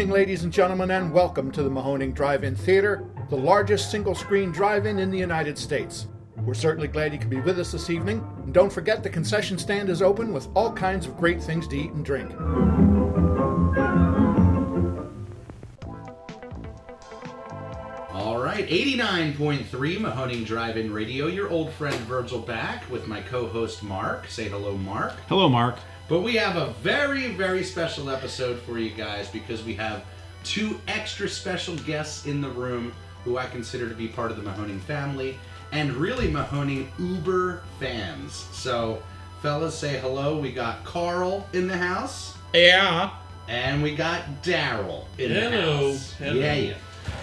evening, ladies and gentlemen, and welcome to the Mahoning Drive-In Theater, the largest single-screen drive-in in the United States. We're certainly glad you could be with us this evening, and don't forget the concession stand is open with all kinds of great things to eat and drink. All right, 89.3 Mahoning Drive-In Radio, your old friend Virgil back with my co-host Mark. Say hello, Mark. Hello, Mark. But we have a very, very special episode for you guys because we have two extra special guests in the room who I consider to be part of the Mahoning family and really Mahoning Uber fans. So, fellas, say hello. We got Carl in the house. Yeah. And we got Darryl in the house. Hello. Yeah.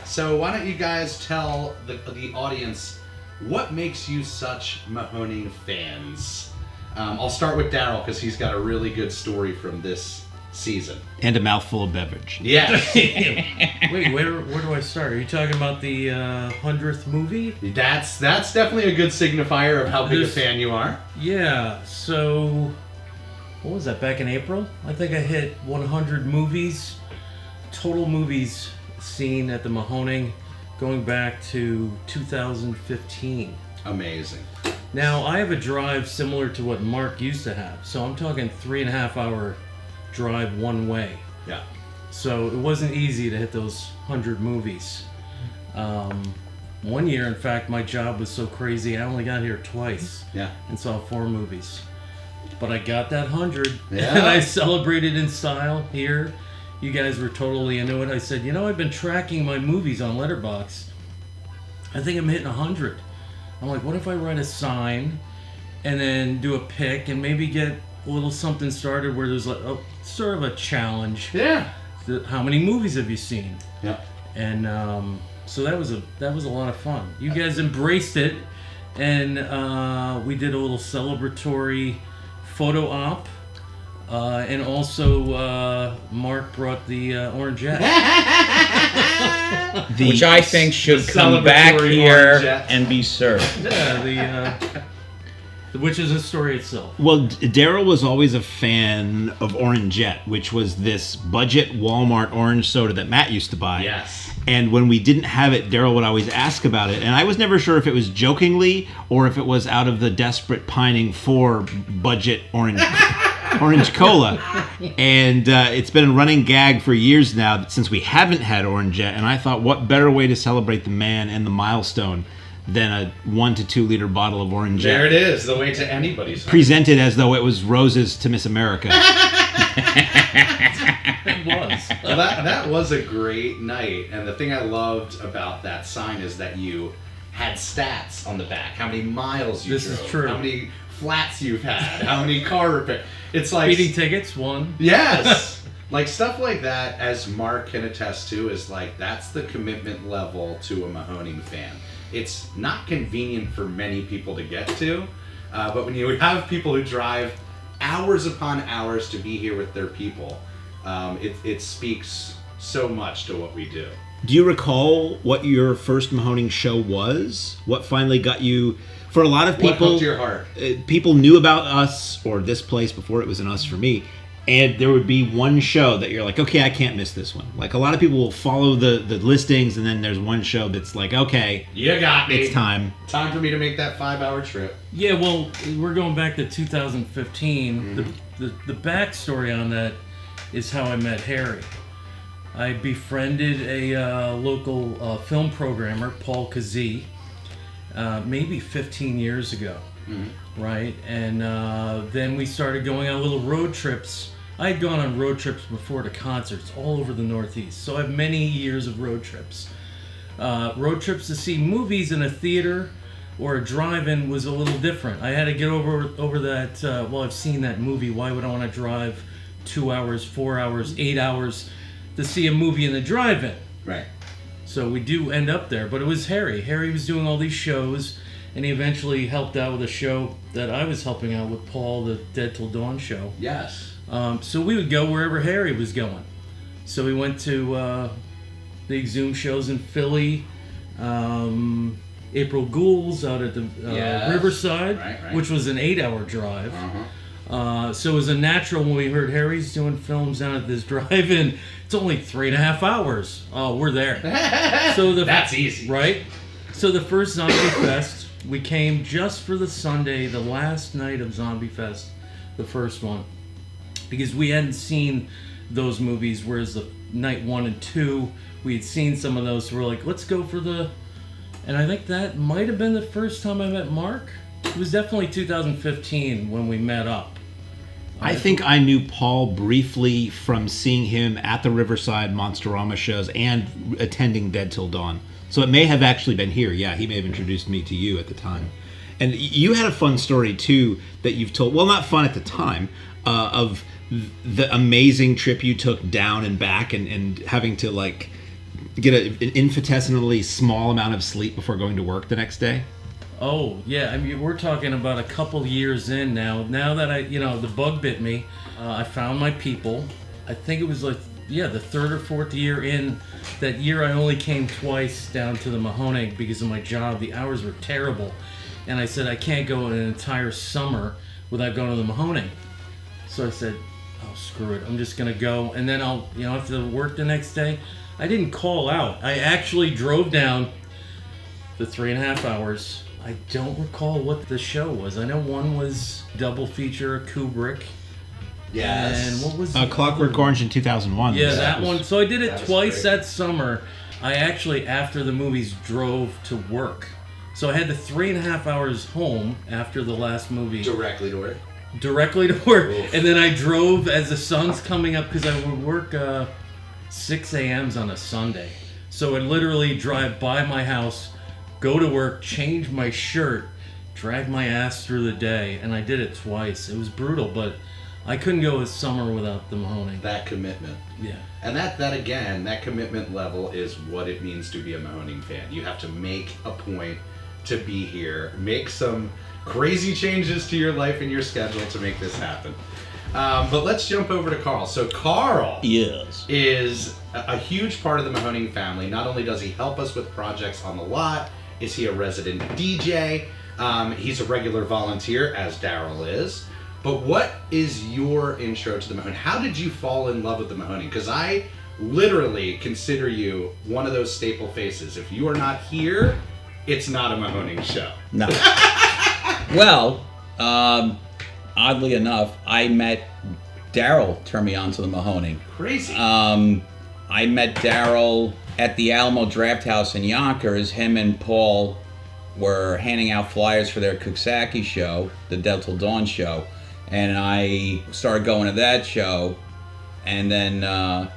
So why don't you guys tell the audience what makes you such Mahoning fans? I'll start with Darryl because he's got a really good story from this season. And a mouthful of beverage. Yes. Wait, where do I start? Are you talking about the 100th movie? That's definitely a good signifier of how big a fan you are. Yeah, so what was that, back in April? I think I hit 100 movies, total movies seen at the Mahoning going back to 2015. Amazing. Now, I have a drive similar to what Mark used to have, so I'm talking 3.5 hour drive one way. Yeah. So it wasn't easy to hit those 100 movies. One year, in fact, my job was so crazy, I only got here twice. Yeah. And saw 4 movies. But I got that 100, Yeah. and I celebrated in style here. You guys were totally into it. I said, I've been tracking my movies on Letterboxd. I think I'm hitting 100. I'm like, what if I write a sign and then do a pick and maybe get a little something started where there's like sort of a challenge. Yeah. How many movies have you seen? Yeah. And so that was a lot of fun. You guys embraced it, and we did a little celebratory photo op. And also, Mark brought the Orangeette. Which I think should come back here and be served. Yeah, which is a story itself. Well, Darryl was always a fan of Orangeette, which was this budget Walmart orange soda that Matt used to buy. Yes. And when we didn't have it, Darryl would always ask about it. And I was never sure if it was jokingly or if it was out of the desperate pining for budget orange cola. And it's been a running gag for years now since we haven't had Orangeette. And I thought, what better way to celebrate the man and the milestone than a 1 to 2 liter bottle of Orangeette. There it is, the way to anybody's heart. Presented as though it was roses to Miss America. It was. Well, that was a great night, and the thing I loved about that sign is that you had stats on the back. How many miles you drove. This is true. How many flats you've had. How many car repair. It's like... Speeding tickets, 1. Yes! Like, stuff like that, as Mark can attest to, is like, that's the commitment level to a Mahoning fan. It's not convenient for many people to get to, but when you have people who drive hours upon hours to be here with their people, it speaks so much to what we do. Do you recall what your first Mahoning show was? What finally got you... For a lot of people... What hooked your heart? People knew about us, or this place, before it was an us for me. And there would be one show that you're like, okay, I can't miss this one. Like, a lot of people will follow the listings, and then there's one show that's like, okay, you got me. it's time. Time for me to make that 5-hour trip. Yeah, well, we're going back to 2015. Mm-hmm. The backstory on that is how I met Harry. I befriended a local film programmer, Paul Kazee, maybe 15 years ago. Mm-hmm. Right? And then we started going on little road trips. I had gone on road trips before to concerts all over the Northeast, so I have many years of road trips. Road trips to see movies in a theater or a drive-in was a little different. I had to get over that, I've seen that movie, why would I want to drive 2 hours, 4 hours, 8 hours to see a movie in the drive-in? Right. So we do end up there, but it was Harry. Harry was doing all these shows, and he eventually helped out with a show that I was helping out with, Paul, the Dead Till Dawn show. Yes. So we would go wherever Harry was going. So we went to the Exhumed shows in Philly, April Ghouls out at the Riverside, right. which was an 8-hour drive. So it was a natural when we heard Harry's doing films down at this drive-in. It's only 3.5 hours. Oh, we're there. So That's easy. Right? So the first Zombie Fest, we came just for the Sunday, the last night of Zombie Fest, the first one. Because we hadn't seen those movies, whereas the night 1 and 2, we had seen some of those. So we're like, let's go for the... And I think that might have been the first time I met Mark. It was definitely 2015 when we met up. I think I knew Paul briefly from seeing him at the Riverside Monsterama shows and attending Dead Till Dawn. So it may have actually been here. Yeah, he may have introduced me to you at the time. And you had a fun story, too, that you've told. Well, not fun at the time, of the amazing trip you took down and back and having to, like, get an infinitesimally small amount of sleep before going to work the next day. Oh, yeah. I mean, we're talking about a couple years in now. Now that the bug bit me, I found my people. I think it was like, the third or fourth year in. That year I only came twice down to the Mahoning because of my job. The hours were terrible. And I said, I can't go an entire summer without going to the Mahoning. So I said, oh, screw it. I'm just going to go. And then I'll, after work the next day, I didn't call out. I actually drove down the 3.5 hours. I don't recall what the show was. I know one was double feature Kubrick. Yes. And what was Clockwork Orange in 2001. Yeah, that one. So I did it twice great. that summer. I actually, after the movies, drove to work. So I had the 3.5 hours home after the last movie. Directly to work. Directly to work. Oof. And then I drove as the sun's coming up because I would work 6 a.m.s on a Sunday. So I'd literally drive by my house, go to work, change my shirt, drag my ass through the day, and I did it twice. It was brutal, but I couldn't go a summer without the Mahoning. That commitment. Yeah. And that again, that commitment level is what it means to be a Mahoning fan. You have to make a point to be here, make some crazy changes to your life and your schedule to make this happen. But let's jump over to Carl. So Carl is a huge part of the Mahoning family. Not only does he help us with projects on the lot, is he a resident DJ? He's a regular volunteer, as Darryl is. But what is your intro to the Mahoning? How did you fall in love with the Mahoning? Because I literally consider you one of those staple faces. If you are not here, it's not a Mahoning show. No. Well, oddly enough, I met Darryl turned me on to the Mahoning. Crazy. I met Darryl at the Alamo Draft House in Yonkers. Him and Paul were handing out flyers for their Cooksaki show, the Dead Till Dawn show. And I started going to that show. And then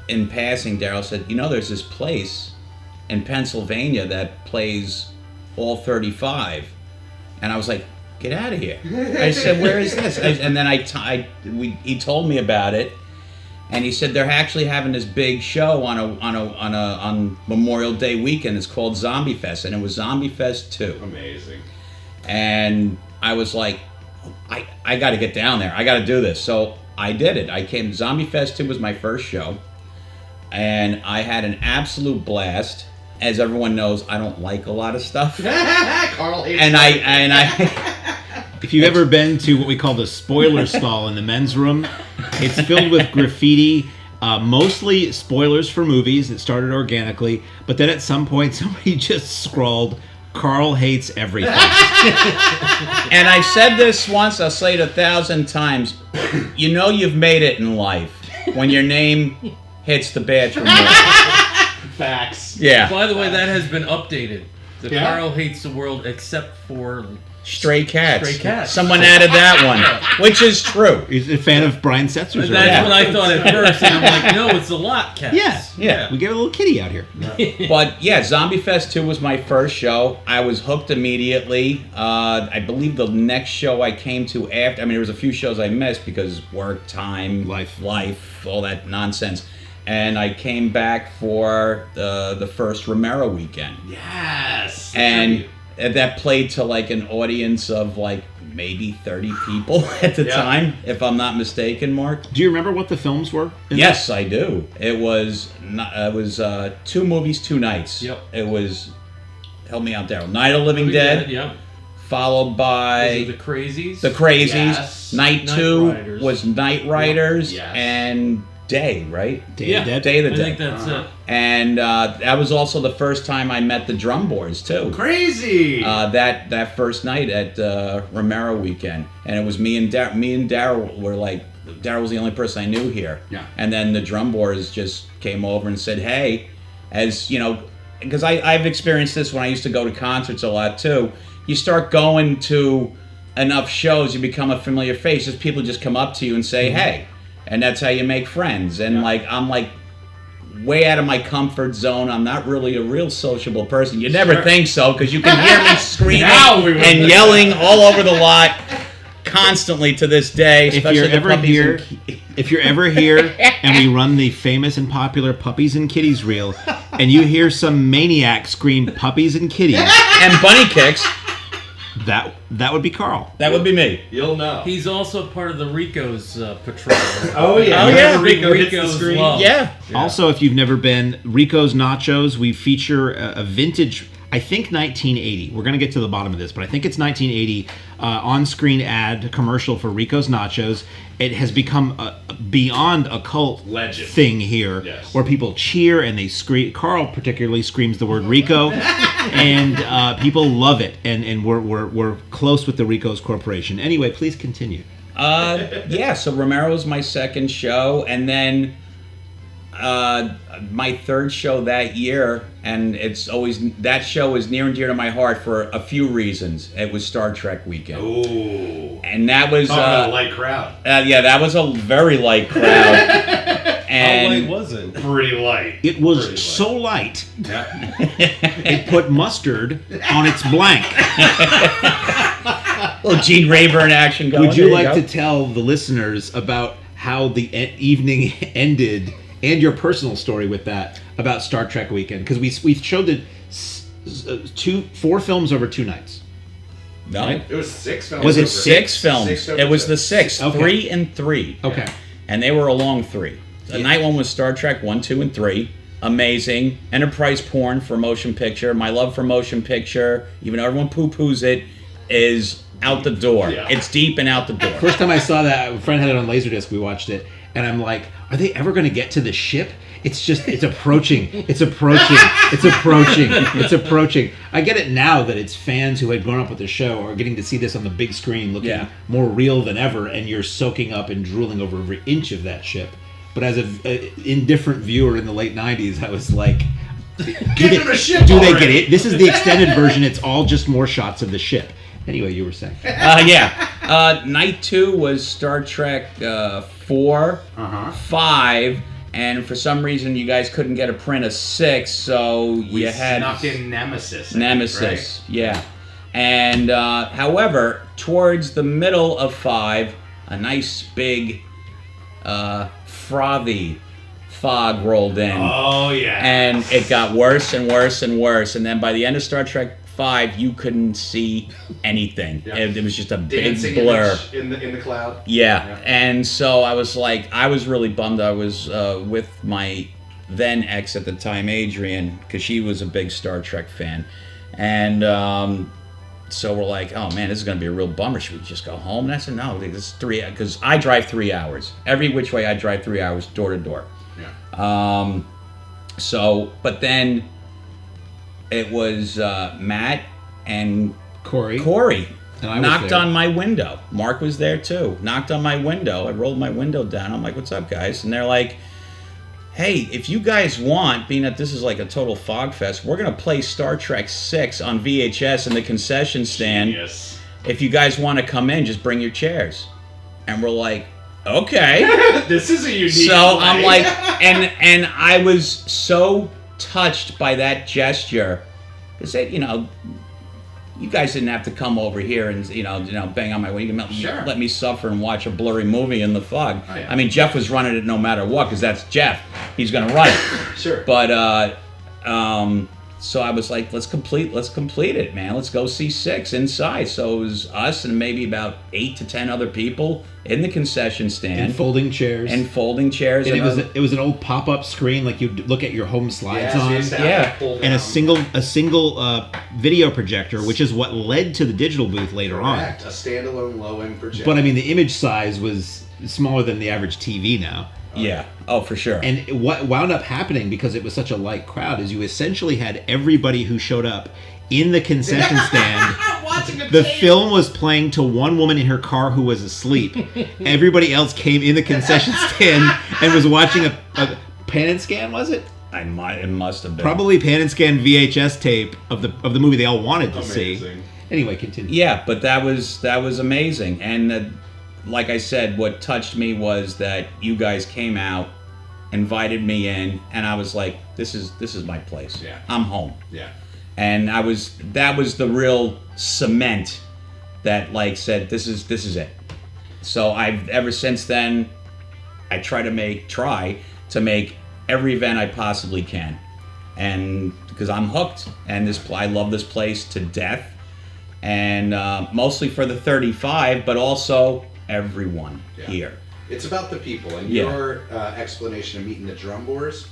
in passing, Darryl said, there's this place in Pennsylvania that plays all 35. And I was like, get out of here. I said, where is this? And then he told me about it. And he said they're actually having this big show on Memorial Day weekend. It's called Zombie Fest, and it was Zombie Fest 2. Amazing. And I was like, I got to get down there. I got to do this. So I did it. I came. Zombie Fest 2 was my first show, and I had an absolute blast. As everyone knows, I don't like a lot of stuff. Carl hates and I If you've ever been to what we call the spoiler stall in the men's room, it's filled with graffiti, mostly spoilers for movies that started organically, but then at some point somebody just scrawled, Carl hates everything. And I said this once, I'll say it 1,000 times. You've made it in life when your name hits the bathroom mirror. Facts. Yeah. By the way, that has been updated. The Yeah? Carl hates the world except for Stray cats. Stray cats. Someone added that one, which is true. He's a fan of Brian Setzer's. That's what I thought at first, and I'm like, no, it's a lot, cats. Yeah. We get a little kitty out here. But yeah, Zombie Fest 2 was my first show. I was hooked immediately. I believe the next show I came to after, there was a few shows I missed because work, time, life, all that nonsense. And I came back for the first Romero weekend. Yes. And that played to like an audience of like maybe 30 people at the time, if I'm not mistaken, Mark. Do you remember what the films were? Yes, I do. It was 2 movies, 2 nights. Yep. It was, help me out, Darryl. Night of the Living Dead, Yep. followed by Was it the Crazies? the Crazies. Yes. Night Night 2 Riders. was Night Riders Yes. and Day, right? Day of the Dead. Day of the I Dead. think that's it. And that was also the first time I met the drum boys too. Crazy. That first night at Romero weekend, and it was me and Darryl were like, Darryl was the only person I knew here. Yeah. And then the drum boys just came over and said, "Hey," as you know, because I've experienced this when I used to go to concerts a lot too. You start going to enough shows, you become a familiar face. Just people just come up to you and say, "Hey," and that's how you make friends. And like I'm like way out of my comfort zone. I'm not really a real sociable person. You never think so because you can hear me screaming and yelling all over the lot constantly to this day. If especially you're the ever puppies here, and- if you're ever here, and we run the famous and popular Puppies and Kitties reel, and you hear some maniac scream "Puppies and Kitties," and bunny kicks, that would be Carl. that would be me. You'll know. He's also part of the Rico's patrol. Oh yeah. Oh, yeah. Rico hits the Rico's screen. love. Yeah. Also, if you've never been, Rico's Nachos, we feature a vintage, I think 1980. We're going to get to the bottom of this, but I think it's 1980 on-screen ad commercial for Rico's Nachos. It has become beyond a cult Legend. thing here, Yes. where people cheer and they scream. Carl particularly screams the word Rico, and people love it. And we're close with the Rico's Corporation. Anyway, please continue. Yeah, so Romero was my second show, and then my third show that year, and it's always, that show is near and dear to my heart for a few reasons. It was Star Trek weekend. Ooh. And that was Talking about a light crowd. yeah, that was a very light crowd. How And light was it? Pretty light. It was Pretty light. so light, Yeah. it put mustard on its blank. little Gene Rayburn action going. Would you There like go. to tell the listeners about how the evening ended and your personal story with that about Star Trek weekend? Because we showed it 4 films over 2 nights. No. Right? It was 6 films. Was it over- 6 films. 6 over It was 6. the 6th, Okay. 3 and 3. Okay. And they were a long 3. The night one was Star Trek 1, 2, and 3. Amazing. Enterprise porn for motion picture. My love for motion picture, even though everyone poo-poos it, is out the door. Yeah. It's deep and out the door. First time I saw that, a friend had it on Laserdisc. We watched it, and I'm like, "Are they ever going to get to the ship? It's approaching. It's approaching. It's approaching. It's approaching." I get it now that it's fans who had grown up with the show are getting to see this on the big screen, looking Yeah. more real than ever, and you're soaking up and drooling over every inch of that ship. But as an indifferent viewer in the late '90s, I was like, Get to the ship do they already. get it? This is the extended version. It's all just more shots of the ship. Anyway, you were saying. Yeah. Night 2 was Star Trek 4, 5, and for some reason you guys couldn't get a print of 6, so We you had snuck in Nemesis. I think, Nemesis. Yeah. And however, towards the middle of 5, a nice big frothy fog rolled in. Oh yeah. And it got worse and worse and worse. And then by the end of Star Trek 5, you couldn't see anything. Yeah. It was just a Dancing big blur. in the cloud. Yeah. And so I was like, I was really bummed. I was with my then ex at the time, Adrian, because she was a big Star Trek fan. And so we're like, oh man, this is going to be a real bummer. Should we just go home? And I said, no, this is 3, because I drive 3 hours. Every which way I drive 3 hours, door to door. Yeah. So, but then it was Matt and Corey. Corey And I was knocked there. on my window. Mark was there too. Knocked on my window. I rolled my window down. I'm like, what's up, guys? And they're like, hey, if you guys want, being that this is like a total fog fest, we're going to play Star Trek 6 on VHS in the concession stand. Yes. If you guys want to come in, just bring your chairs. And we're like, okay. This is a unique. So I'm play. like, and I was so touched by that gesture, because you guys didn't have to come over here and bang on my way. You can Sure. let me suffer and watch a blurry movie in the fog. Oh, yeah. I mean, Jeff was running it no matter what, because that's Jeff. He's gonna run it. Sure. But So I was like, let's complete it, man. Let's go see 6 inside. So it was us and maybe about 8 to 10 other people in the concession stand. And folding chairs. And it was an old pop-up screen like you'd look at your home slides on. And a single video projector, which is what led to the digital booth later Correct. on. A standalone low-end projector. But I mean, the image size was smaller than the average TV now. Yeah. Oh, for sure. And what wound up happening, because it was such a light crowd, is you essentially had everybody who showed up in the concession stand. The film was playing to one woman in her car who was asleep. Everybody else came in the concession stand and was watching a pan and scan, was it? It must have been. Probably pan and scan VHS tape of the movie they all wanted to see. Anyway, continue. Yeah, but that was amazing. And like I said, what touched me was that you guys came out, invited me in, and I was like, this is my place. Yeah. I'm home. Yeah. And that was the real cement that like said, this is it. So I've ever since then, I try to make every event I possibly can. And because I'm hooked, and I love this place to death. And mostly for the 35, but also everyone here. It's about the people, and your explanation of meeting the drum boars,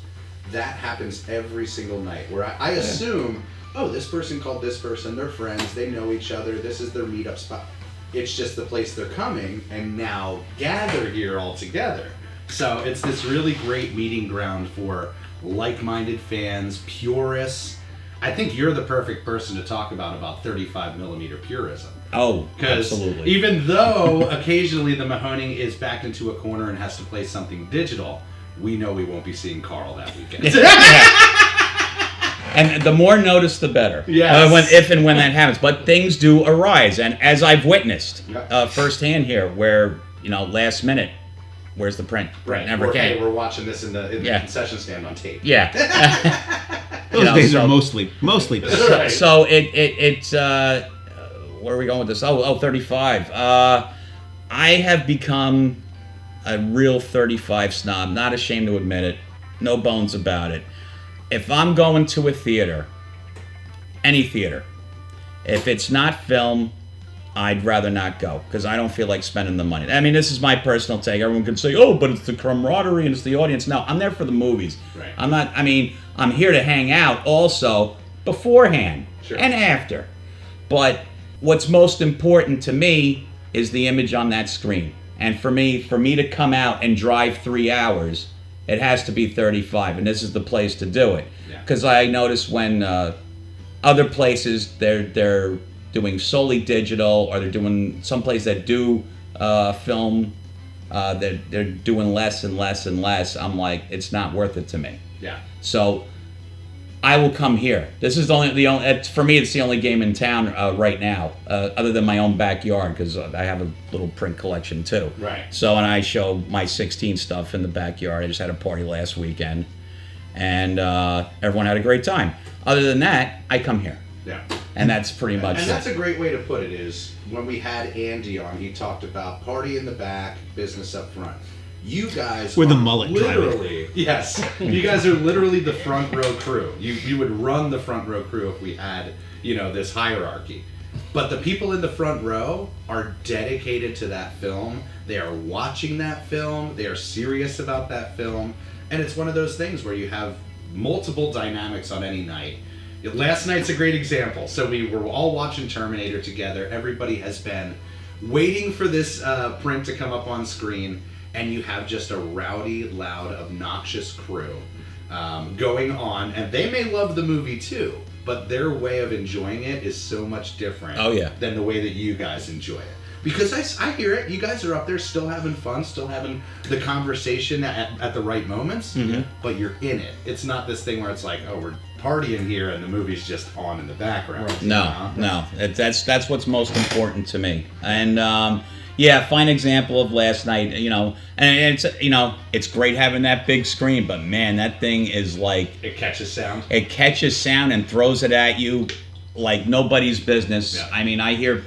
that happens every single night, where I assume, oh, this person called this person, they're friends, they know each other, this is their meetup spot. It's just the place they're coming, and now gather here all together. So it's this really great meeting ground for like-minded fans, purists. I think you're the perfect person to talk about 35 millimeter purism. Oh, Because absolutely. even though occasionally the Mahoning is backed into a corner and has to play something digital, we know we won't be seeing Carl that weekend. And the more notice, the better. Yes. If and when that happens. But things do arise. And as I've witnessed firsthand here, where, last minute, where's the print? Right. Never came. We're watching this in the concession stand on tape. Yeah. Those days are mostly Right. So it's where are we going with this? 35. I have become a real 35 snob, not ashamed to admit it, no bones about it. If I'm going to a theater, any theater, if it's not film, I'd rather not go, because I don't feel like spending the money. I mean, this is my personal take. Everyone can say, oh, but it's the camaraderie and it's the audience. No, I'm there for the movies. Right. I'm here to hang out also beforehand and after. But what's most important to me is the image on that screen. And for me to come out and drive 3 hours, it has to be 35, and this is the place to do it. Because I notice when other places, they're doing solely digital, or they're doing some place that do film, they're doing less and less and less. I'm like, it's not worth it to me. Yeah. So I will come here. This is for me, it's the only game in town right now, other than my own backyard, because I have a little print collection too. Right. So, and I show my 16 stuff in the backyard. I just had a party last weekend, and everyone had a great time. Other than that, I come here. Yeah. And that's pretty much And it. that's a great way to put it, is when we had Andy on, he talked about party in the back, business up front. You guys With are a mullet literally, yes, you guys are literally the front row crew. You would run the front row crew if we had, this hierarchy. But the people in the front row are dedicated to that film. They are watching that film. They are serious about that film. And it's one of those things where you have multiple dynamics on any night. Last night's a great example. So we were all watching Terminator together. Everybody has been waiting for this print to come up on screen. And you have just a rowdy, loud, obnoxious crew going on. And they may love the movie too, but their way of enjoying it is so much different than the way that you guys enjoy it. Because I hear it. You guys are up there still having fun, still having the conversation at the right moments, but you're in it. It's not this thing where it's like, oh, we're partying here and the movie's just on in the background. No. That's what's most important to me. And fine example of last night, and it's great having that big screen, but man, that thing is like... It catches sound. It catches sound and throws it at you like nobody's business. Yeah. I mean, I hear,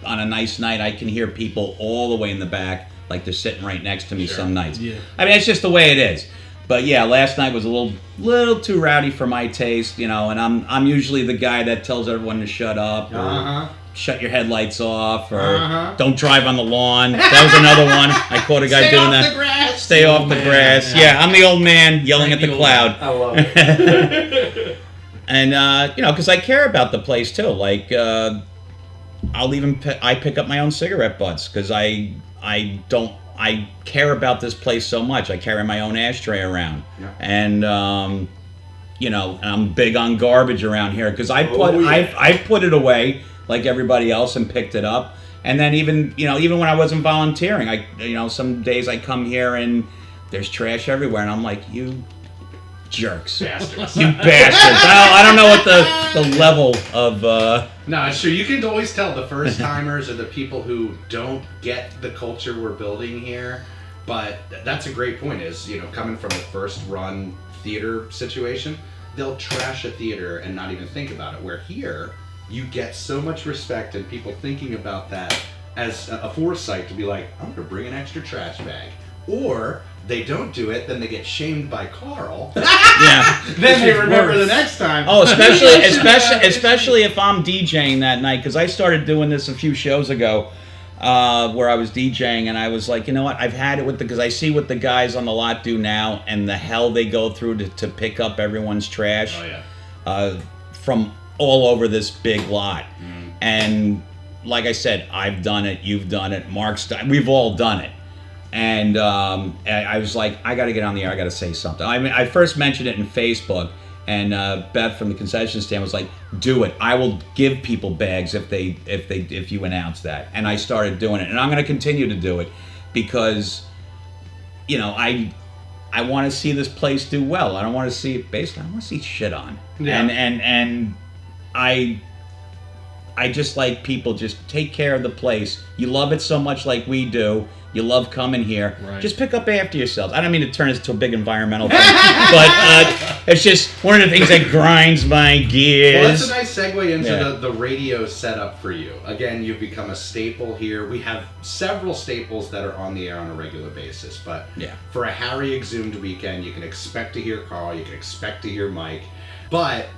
on a nice night, I can hear people all the way in the back, like they're sitting right next to me some nights. Yeah. I mean, it's just the way it is. But yeah, last night was a little too rowdy for my taste, and I'm usually the guy that tells everyone to shut up or shut your headlights off or don't drive on the lawn. That was another one. I caught a guy doing that. Stay off the grass. Stay off the grass. Yeah, I'm the old man yelling at the cloud. I love it. And because I care about the place too. Like I'll even I pick up my own cigarette butts because I care about this place so much. I carry my own ashtray around, and and I'm big on garbage around here because I put it away like everybody else and picked it up. And then even when I wasn't volunteering, some days I come here and there's trash everywhere, and I'm like, you jerks, bastards, you bastards. I don't know what the level of. No, it's true. You can always tell the first timers or the people who don't get the culture we're building here. But that's a great point. Is coming from a first run theater situation, they'll trash a theater and not even think about it. Where here, you get so much respect and people thinking about that as a foresight to be like, I'm going to bring an extra trash bag. Or they don't do it, then they get shamed by Carl. Yeah. Then they remember the next time. Oh, especially if I'm DJing that night, because I started doing this a few shows ago, where I was DJing, and I was like, you know what? I've had it because I see what the guys on the lot do now, and the hell they go through to pick up everyone's trash. Oh yeah. From all over this big lot, and like I said, I've done it. You've done it. Mark's done. We've all done it. And I was like, I got to get on the air. I got to say something. I mean, I first mentioned it in Facebook, and Beth from the concession stand was like, "Do it. I will give people bags if you announce that." And I started doing it, and I'm going to continue to do it because, I want to see this place do well. I don't want to see it based. I want to see shit on. Yeah. And I just like people just take care of the place. You love it so much like we do. You love coming here. Right. Just pick up after yourselves. I don't mean to turn this into a big environmental thing, but it's just one of the things that grinds my gears. Well, that's a nice segue into the radio setup for you. Again, you've become a staple here. We have several staples that are on the air on a regular basis, but for a Harry Exhumed weekend, you can expect to hear Carl, you can expect to hear Mike, but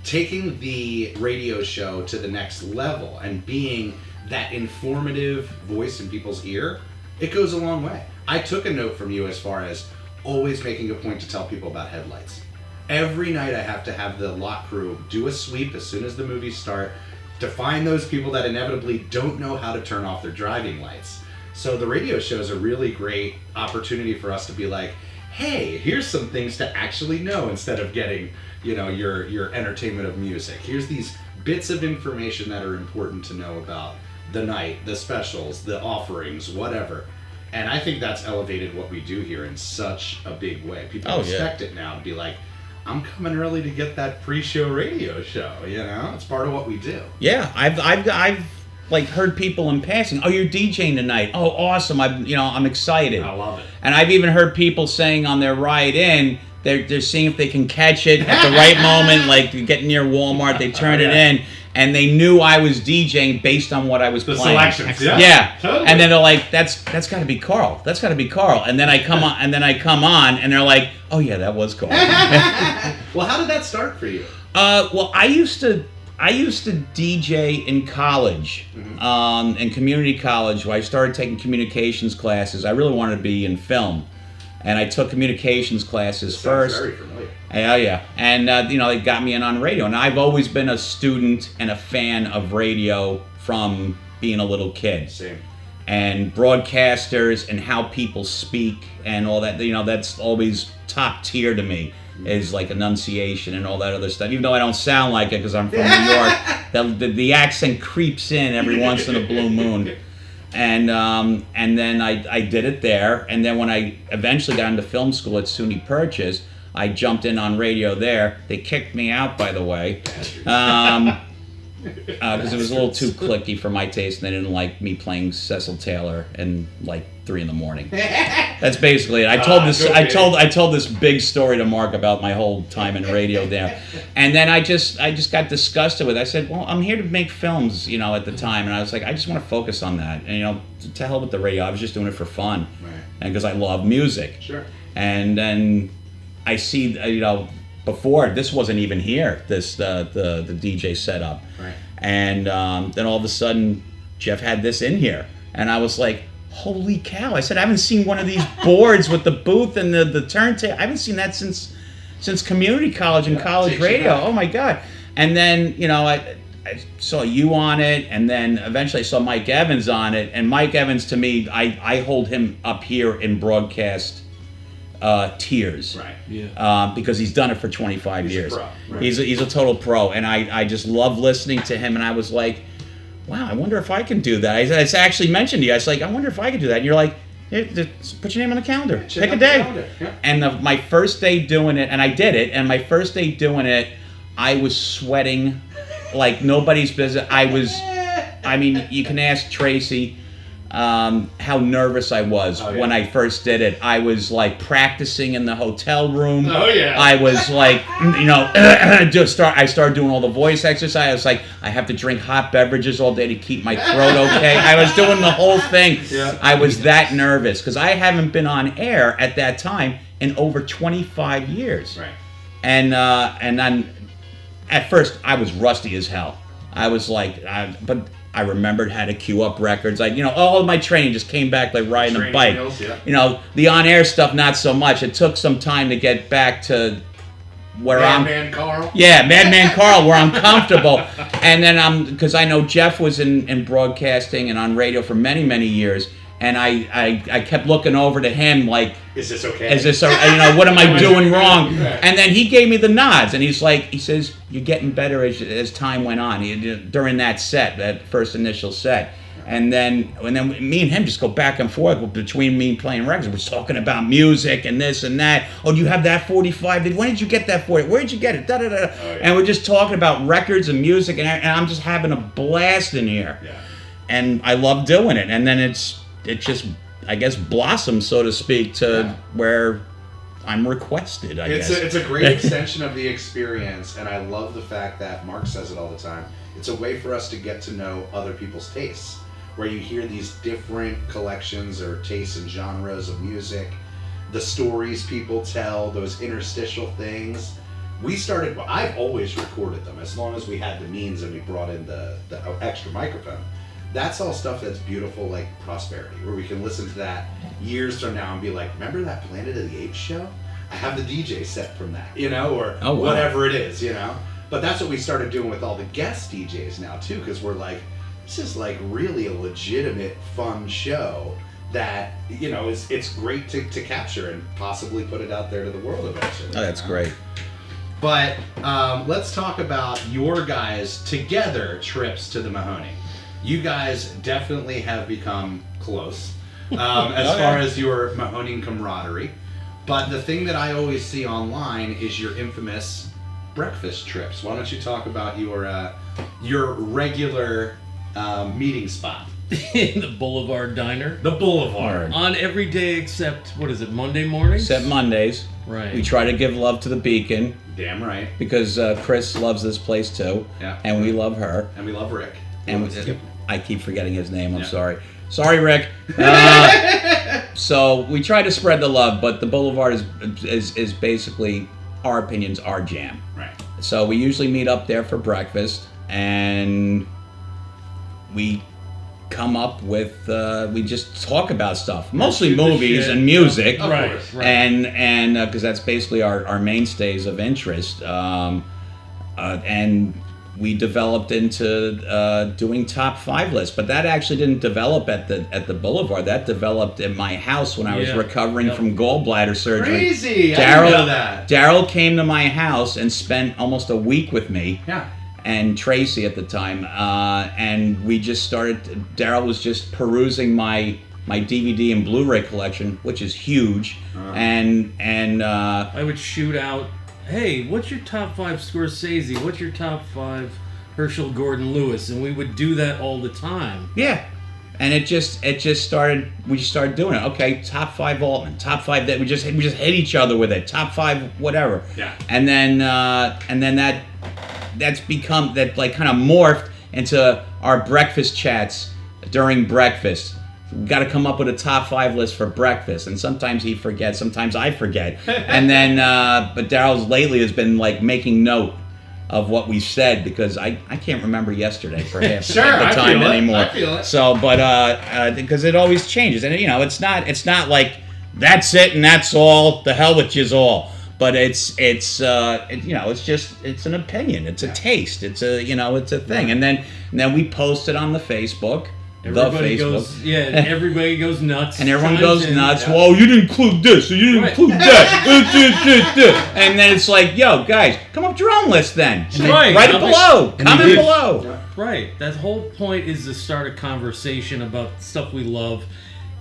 taking the radio show to the next level and being that informative voice in people's ear, it goes a long way. I took a note from you as far as always making a point to tell people about headlights. Every night I have to have the lot crew do a sweep as soon as the movies start to find those people that inevitably don't know how to turn off their driving lights. So the radio show is a really great opportunity for us to be like, hey, here's some things to actually know instead of getting, your entertainment of music. Here's these bits of information that are important to know about the night, the specials, the offerings, whatever. And I think that's elevated what we do here in such a big way. People expect it now to be like, I'm coming early to get that pre-show radio show, It's part of what we do. Yeah, I've like heard people in passing, "Oh, you're DJing tonight. Oh, awesome. I'm excited." I love it. And I've even heard people saying on their ride in, they're seeing if they can catch it at the right moment, like getting near Walmart, they turn it in. And they knew I was DJing based on what I was playing. The selections, yeah. Totally. And then they're like, "That's got to be Carl. That's got to be Carl." And then I come on, and they're like, "Oh yeah, that was Carl." Well, how did that start for you? Well, I used to DJ in college, in community college, where I started taking communications classes. I really wanted to be in film, and I took communications classes first. Sounds very familiar. Yeah. And, they got me in on radio. And I've always been a student and a fan of radio from being a little kid. Same. And broadcasters and how people speak and all that, that's always top tier to me, is like enunciation and all that other stuff. Even though I don't sound like it because I'm from New York, the accent creeps in every once in a blue moon. And then I did it there. And then when I eventually got into film school at SUNY Purchase, I jumped in on radio there. They kicked me out, by the way, because it was a little too clicky for my taste, and they didn't like me playing Cecil Taylor in like 3 a.m. That's basically it. I told this big story to Mark about my whole time in radio there, and then I just got disgusted with it. I said, well, I'm here to make films, at the time, and I was like, I just want to focus on that, and to hell with the radio. I was just doing it for fun, right? And because I love music, sure. And then I see, before this wasn't even here. This the DJ setup, Right. and then all of a sudden Jeff had this in here, and I was like, holy cow! I said, I haven't seen one of these boards with the booth and the turntable. I haven't seen that since community college and college takes you radio. back. Oh my God! And then I saw you on it, and then eventually I saw Mike Evans on it. And Mike Evans, to me, I hold him up here in broadcast tiers, Right. Yeah. because he's done it for 25 He's a years. pro, right. He's a total pro, and I just love listening to him. And I was like, wow, I wonder if I can do that. I actually mentioned to you, I was like, I wonder if I could do that. And you're like, "Here, just put your name on the calendar, Check pick a out the day." calendar, yeah. And my first day doing it, and I did it, and my first day doing it, I was sweating like nobody's business. I mean, you can ask Tracy how nervous I was Oh, yeah. when I first did it. I was like practicing in the hotel room. Oh, yeah. I was like, I started doing all the voice exercise. I was like, I have to drink hot beverages all day to keep my throat okay. I was doing the whole thing. Yeah. I was that nervous because I haven't been on air at that time in over 25 years. Right. And then at first I was rusty as hell. I was like, but I remembered how to queue up records. All of my training just came back like riding a Training bike. wheels, yeah. The on-air stuff, not so much. It took some time to get back to where Madman Carl. Yeah, Madman Carl, where I'm comfortable. And then because I know Jeff was in broadcasting and on radio for many, many years. And I kept looking over to him like, Is this okay? what am I doing wrong? Right. And then he gave me the nods, and he says, you're getting better as time went on. During that set, that first initial set. And then me and him just go back and forth between me playing records. We're talking about music and this and that. Oh, do you have that 45? When did you get that 40? Where did you get it? Da, da, da. Oh, yeah. And we're just talking about records and music, and I'm just having a blast in here. Yeah. And I love doing it. And then it just, I guess, blossomed, so to speak, to where I'm requested, I guess. It's a great extension of the experience, and I love the fact that Mark says it all the time. It's a way for us to get to know other people's tastes, where you hear these different collections or tastes and genres of music, the stories people tell, those interstitial things. I've always recorded them as long as we had the means and we brought in the extra microphone. That's all stuff that's beautiful, like Prosperity, where we can listen to that years from now and be like, remember that Planet of the Apes show? I have the DJ set from that, or Oh, wow. whatever it is, But that's what we started doing with all the guest DJs now, too, because we're like, this is like really a legitimate, fun show that, it's great to capture and possibly put it out there to the world eventually. Oh, that's great. But let's talk about your guys' together trips to the Mahoning. You guys definitely have become close as far as your Mahoning camaraderie. But the thing that I always see online is your infamous breakfast trips. Why don't you talk about your regular meeting spot? In the Boulevard Diner. The Boulevard. On every day except, Monday mornings? Except Mondays. Right. We try to give love to the Beacon Damn right. because Chris loves this place too. Yeah. And we love her. And we love Rick. And Yep. I keep forgetting his name. I'm Yeah. sorry. Sorry, Rick. So we try to spread the love, but the Boulevard is basically, our opinions, our jam. Right. So we usually meet up there for breakfast, and we come up with we just talk about stuff, mostly Shoot the movies shit. and music, Of Right, course. right. and because that's basically our mainstays of interest, and we developed into doing top 5 lists, but that actually didn't develop at the Boulevard. That developed in my house when I was Yeah. recovering Yep. from gallbladder surgery. Crazy! I didn't know that. Darryl came to my house and spent almost a week with me. Yeah. And Tracy at the time, and we just started. Darryl was just perusing my DVD and Blu-ray collection, which is huge, and I would shoot out, hey, what's your top 5 Scorsese? What's your top 5 Herschel Gordon Lewis? And we would do that all the time. yeah, and it just started. We just started doing it. Okay, top 5 Altman, top 5 that we just hit each other with it. Top 5 whatever. Yeah. And then that's become that like kind of morphed into our breakfast chats during breakfast. got to come up with a top 5 list for breakfast, and sometimes he forgets, sometimes I forget, and then but Darryl's lately has been like making note of what we said because I can't remember yesterday for half the time anymore. I feel it. So, but because it always changes, and it's not like that's it and that's all. The hell with yous all. But it's just an opinion. It's a taste. It's a thing. And then we post it on the Facebook. Everybody goes nuts. And everyone goes nuts. Yeah. Well, you didn't include this, or you didn't include that. And then it's like, yo, guys, come up with your own list then. Right. Write it below. Comment below. Right. That whole point is to start a conversation about stuff we love.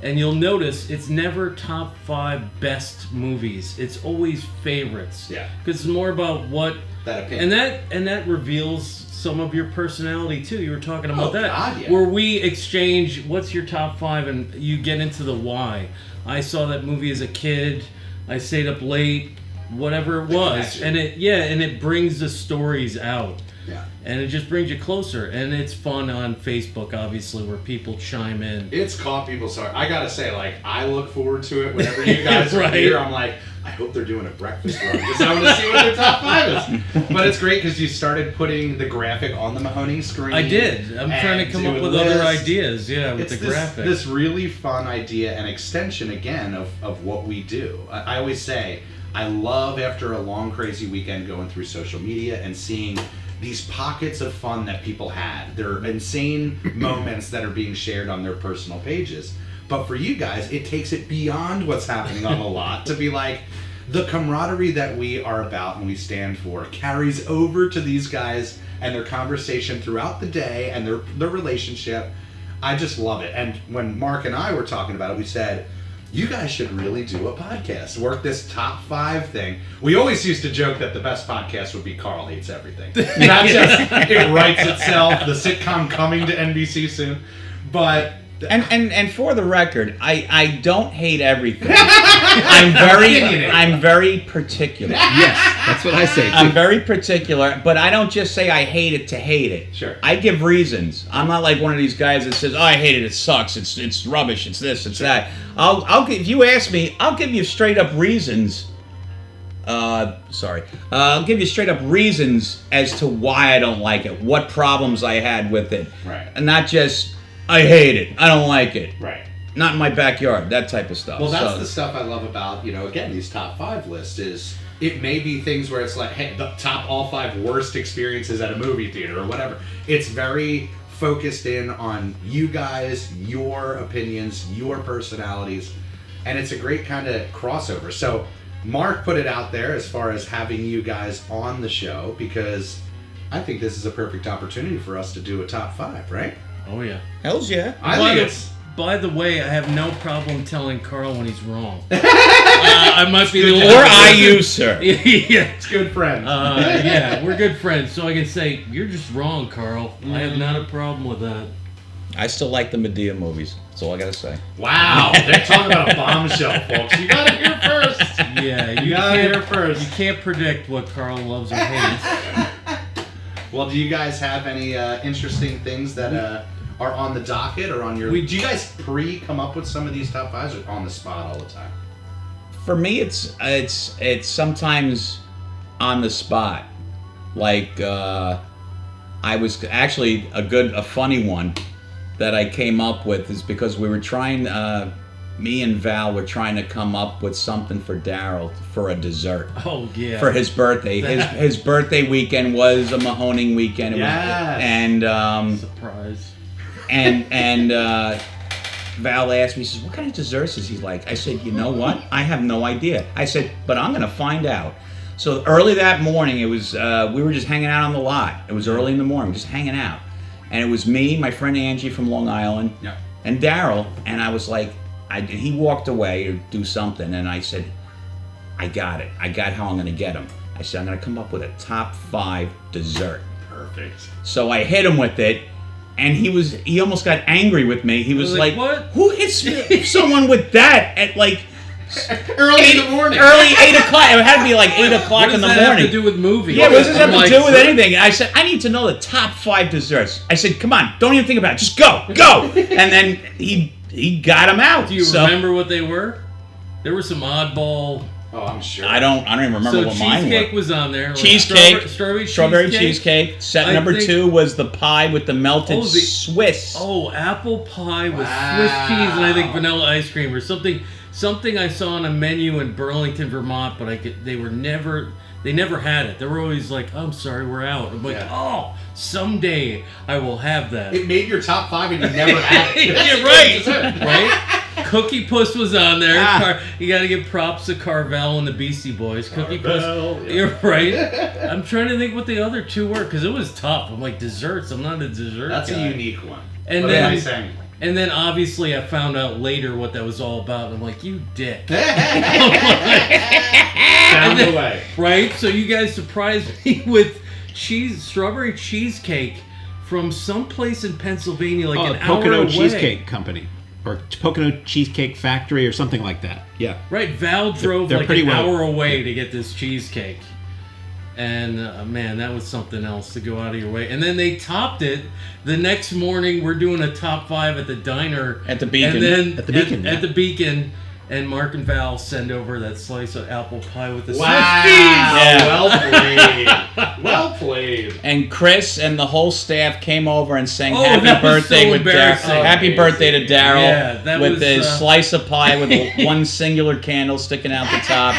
And you'll notice it's never top 5 best movies. It's always favorites. Yeah. Because it's more about what That opinion. and that reveals some of your personality too. You were talking about that. God, yeah. Where we exchange what's your top 5 and you get into the why. I saw that movie as a kid. I stayed up late, whatever it was. connection. And it brings the stories out. Yeah. And it just brings you closer. And it's fun on Facebook, obviously, where people chime in. It's caught people's heart. I gotta say, like, I look forward to it whenever you guys are Right. here. I'm like, I hope they're doing a breakfast run because I want to see what their top 5 is. But it's great because you started putting the graphic on the Mahoning screen. I did. I'm trying to come up with other ideas, with It's the graphic. This really fun idea and extension, again, of what we do. I always say, I love after a long, crazy weekend going through social media and seeing these pockets of fun that people had. They're insane moments that are being shared on their personal pages. But for you guys, it takes it beyond what's happening on the lot to be like, the camaraderie that we are about and we stand for carries over to these guys and their conversation throughout the day and their relationship. I just love it. And when Mark and I were talking about it, we said, you guys should really do a podcast. Work this top 5 thing. We always used to joke that the best podcast would be Carl Hates Everything. Not just it writes itself, the sitcom coming to NBC soon. But And for the record, I don't hate everything. I'm very particular. Yes, that's what I say too. I'm very particular, but I don't just say I hate it to hate it. Sure. I give reasons. I'm not like one of these guys that says, "Oh, I hate it. It sucks. It's rubbish. It's this. It's that." If you ask me, I'll give you straight up reasons. I'll give you straight up reasons as to why I don't like it, what problems I had with it, Right. and not just I hate it. I don't like it. Right. Not in my backyard. That type of stuff. Well, that's the stuff I love about, again, these top 5 lists is it may be things where it's like, hey, the top all 5 worst experiences at a movie theater or whatever. It's very focused in on you guys, your opinions, your personalities, and it's a great kind of crossover. So Mark put it out there as far as having you guys on the show because I think this is a perfect opportunity for us to do a top 5, right? Oh, yeah. Hells yeah. I think it's... By the way, I have no problem telling Carl when he's wrong. I might be the only Or I you, sir. Yeah. It's good friends. Yeah, we're good friends, so I can say, you're just wrong, Carl. I have not a problem with that. I still like the Medea movies. That's all I gotta say. Wow, they're talking about a bombshell, folks. You got it here first. Yeah, You got it here first. You can't predict what Carl loves or hates. Well, do you guys have any interesting things that are on the docket or on your... Do you guys come up with some of these top 5s or on the spot all the time? For me, it's sometimes on the spot. Like I was actually a funny one that I came up with is because we were trying. Me and Val were trying to come up with something for Darryl for a dessert. Oh yeah. For his birthday. His birthday weekend was a Mahoning weekend. Surprise. And Val asked me, he says, what kind of desserts is he like? I said, you know what? I have no idea. I said, but I'm going to find out. So early that morning, it was we were just hanging out on the lot. It was early in the morning, just hanging out. And it was me, my friend Angie from Long Island, and Darryl. And I was like, he walked away to do something, and I said, I got it. I got how I'm going to get him. I said, I'm going to come up with a top 5 dessert. Perfect. So I hit him with it, and he almost got angry with me. He was like, what? Who hits someone with that at like early in the morning? Early 8 o'clock. It had to be like 8 o'clock in the What does that morning. have to do with movies? Yeah, what does this have I'm to do with anything? And I said, I need to know the top 5 desserts. I said, come on, don't even think about it. Just go. And then he he got them out. Do you remember what they were? There were some oddball. Oh, I'm sure. I don't even remember what mine were. Cheesecake was on there. Cheesecake, strawberry cheesecake. Set number 2 was the pie with the melted Swiss. Oh, apple pie with Swiss cheese and I think vanilla ice cream or something. Something I saw on a menu in Burlington, Vermont, but they never had it. They were always like, "I'm sorry, we're out." I'm like, "Oh, someday I will have that." It made your top 5 and you never had it. You're right, right? Cookie Puss was on there. You got to give props to Carvel and the Beastie Boys. Cookie Puss. Yeah. You're right. I'm trying to think what the other 2 were because it was tough. I'm like desserts. I'm not a dessert That's guy. a unique one. And what then, am I saying? And then obviously I found out later what that was all about. And I'm like, you dick. Found the way. Right? So you guys surprised me with strawberry cheesecake from someplace in Pennsylvania, like an hour Pocono away. Cheesecake Company. Or Pocono Cheesecake Factory or something like that. Yeah. Right, Val drove They're like pretty an well- hour away to get this cheesecake. And man, that was something else to go out of your way. And then they topped it. The next morning, we're doing a top 5 at the diner. At the Beacon. And then At the Beacon, At yeah. the Beacon. And Mark and Val send over that slice of apple pie with the Wow. Swiss cheese. Well played. Well played. And Chris and the whole staff came over and sang Oh, "Happy that was Birthday" so with Darryl. embarrassing. Happy birthday to Darryl Yeah, that with was, his slice of pie with one singular candle sticking out the top,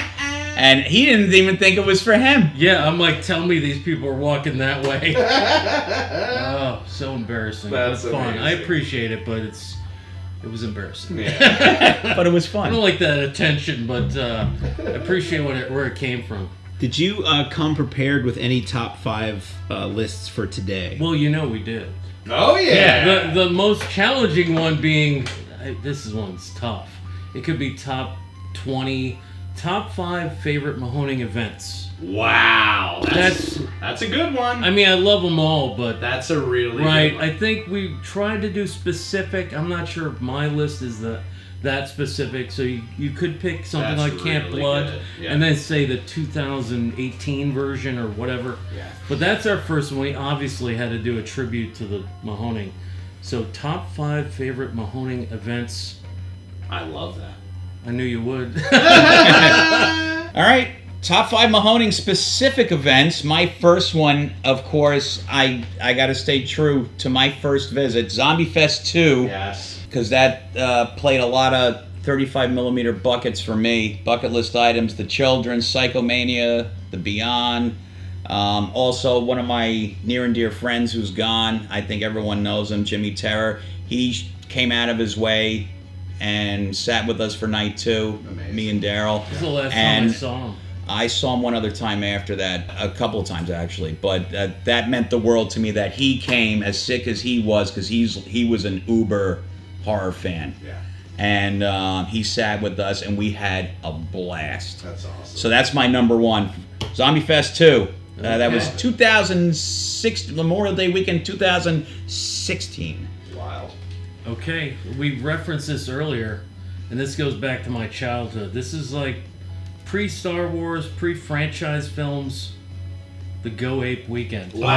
and he didn't even think it was for him. Yeah, I'm like, tell me these people are walking that way. Oh, so embarrassing. That's but fun. I amazing. appreciate it, but it was embarrassing. Yeah. But it was I fun. don't like that attention, but I appreciate where it came from. Did you come prepared with any top 5 lists for today? Well, we did. Oh yeah. The most challenging one being, this one's tough. It could be top 5 favorite Mahoning events. Wow. That's a good one. I mean, I love them all, but That's a really right. good one. I think we tried to do specific. I'm not sure if my list is that specific. So you could pick something That's like Camp really Blood, good. Yeah. and then say the 2018 version or whatever. Yeah. But that's our first one. We obviously had to do a tribute to the Mahoning. So top 5 favorite Mahoning events. I love that. I knew you would. All right. Top 5 Mahoning specific events. My first one, of course, I got to stay true to my first visit, Zombie Fest 2. Yes. Because that played a lot of 35 millimeter buckets for me. Bucket list items, The Children, Psychomania, The Beyond. Also, one of my near and dear friends who's gone, I think everyone knows him, Jimmy Terror. He came out of his way and sat with us for night 2, Amazing. me and Darryl. This is the last time I And saw him. I saw him one other time after that, a couple of times actually, but that meant the world to me that he came as sick as he was because he was an uber horror fan. Yeah. And he sat with us and we had a blast. That's awesome. So that's my number 1. Zombie Fest 2. That was Okay. 2006, Memorial Day weekend 2016. Wild. Okay, we referenced this earlier, and this goes back to my childhood. This is like pre-Star Wars, pre-franchise films, the Go Ape weekend. Wow.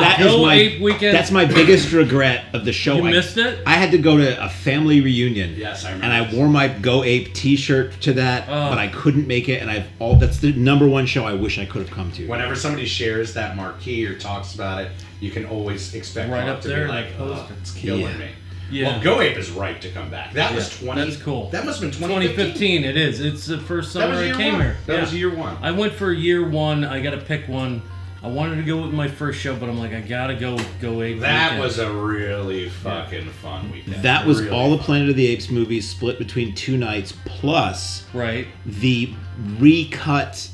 That is Go my Ape weekend. That's my biggest regret of the show. You missed it? I had to go to a family reunion. Yes, I remember. And I wore my Go Ape T-shirt to that, Oh. but I couldn't make it. And that's the number 1 show I wish I could have come to. Whenever somebody shares that marquee or talks about it, you can always expect Right Mark up to there, be like, like, oh, poster. it's killing Yeah. me. Yeah. Well, Go Ape is right to come back. That was 20. That's cool. That must have been 2015. 2015, it is. It's the first That summer was I year came 1. here. That Yeah. was year 1. I went for year 1. I got to pick one. I wanted to go with my first show, but I'm like, I got to go with Go Ape That weekend. was a really fucking fun weekend. That was Really all the fun. Planet of the Apes movies split between 2 nights, plus Right. the recut,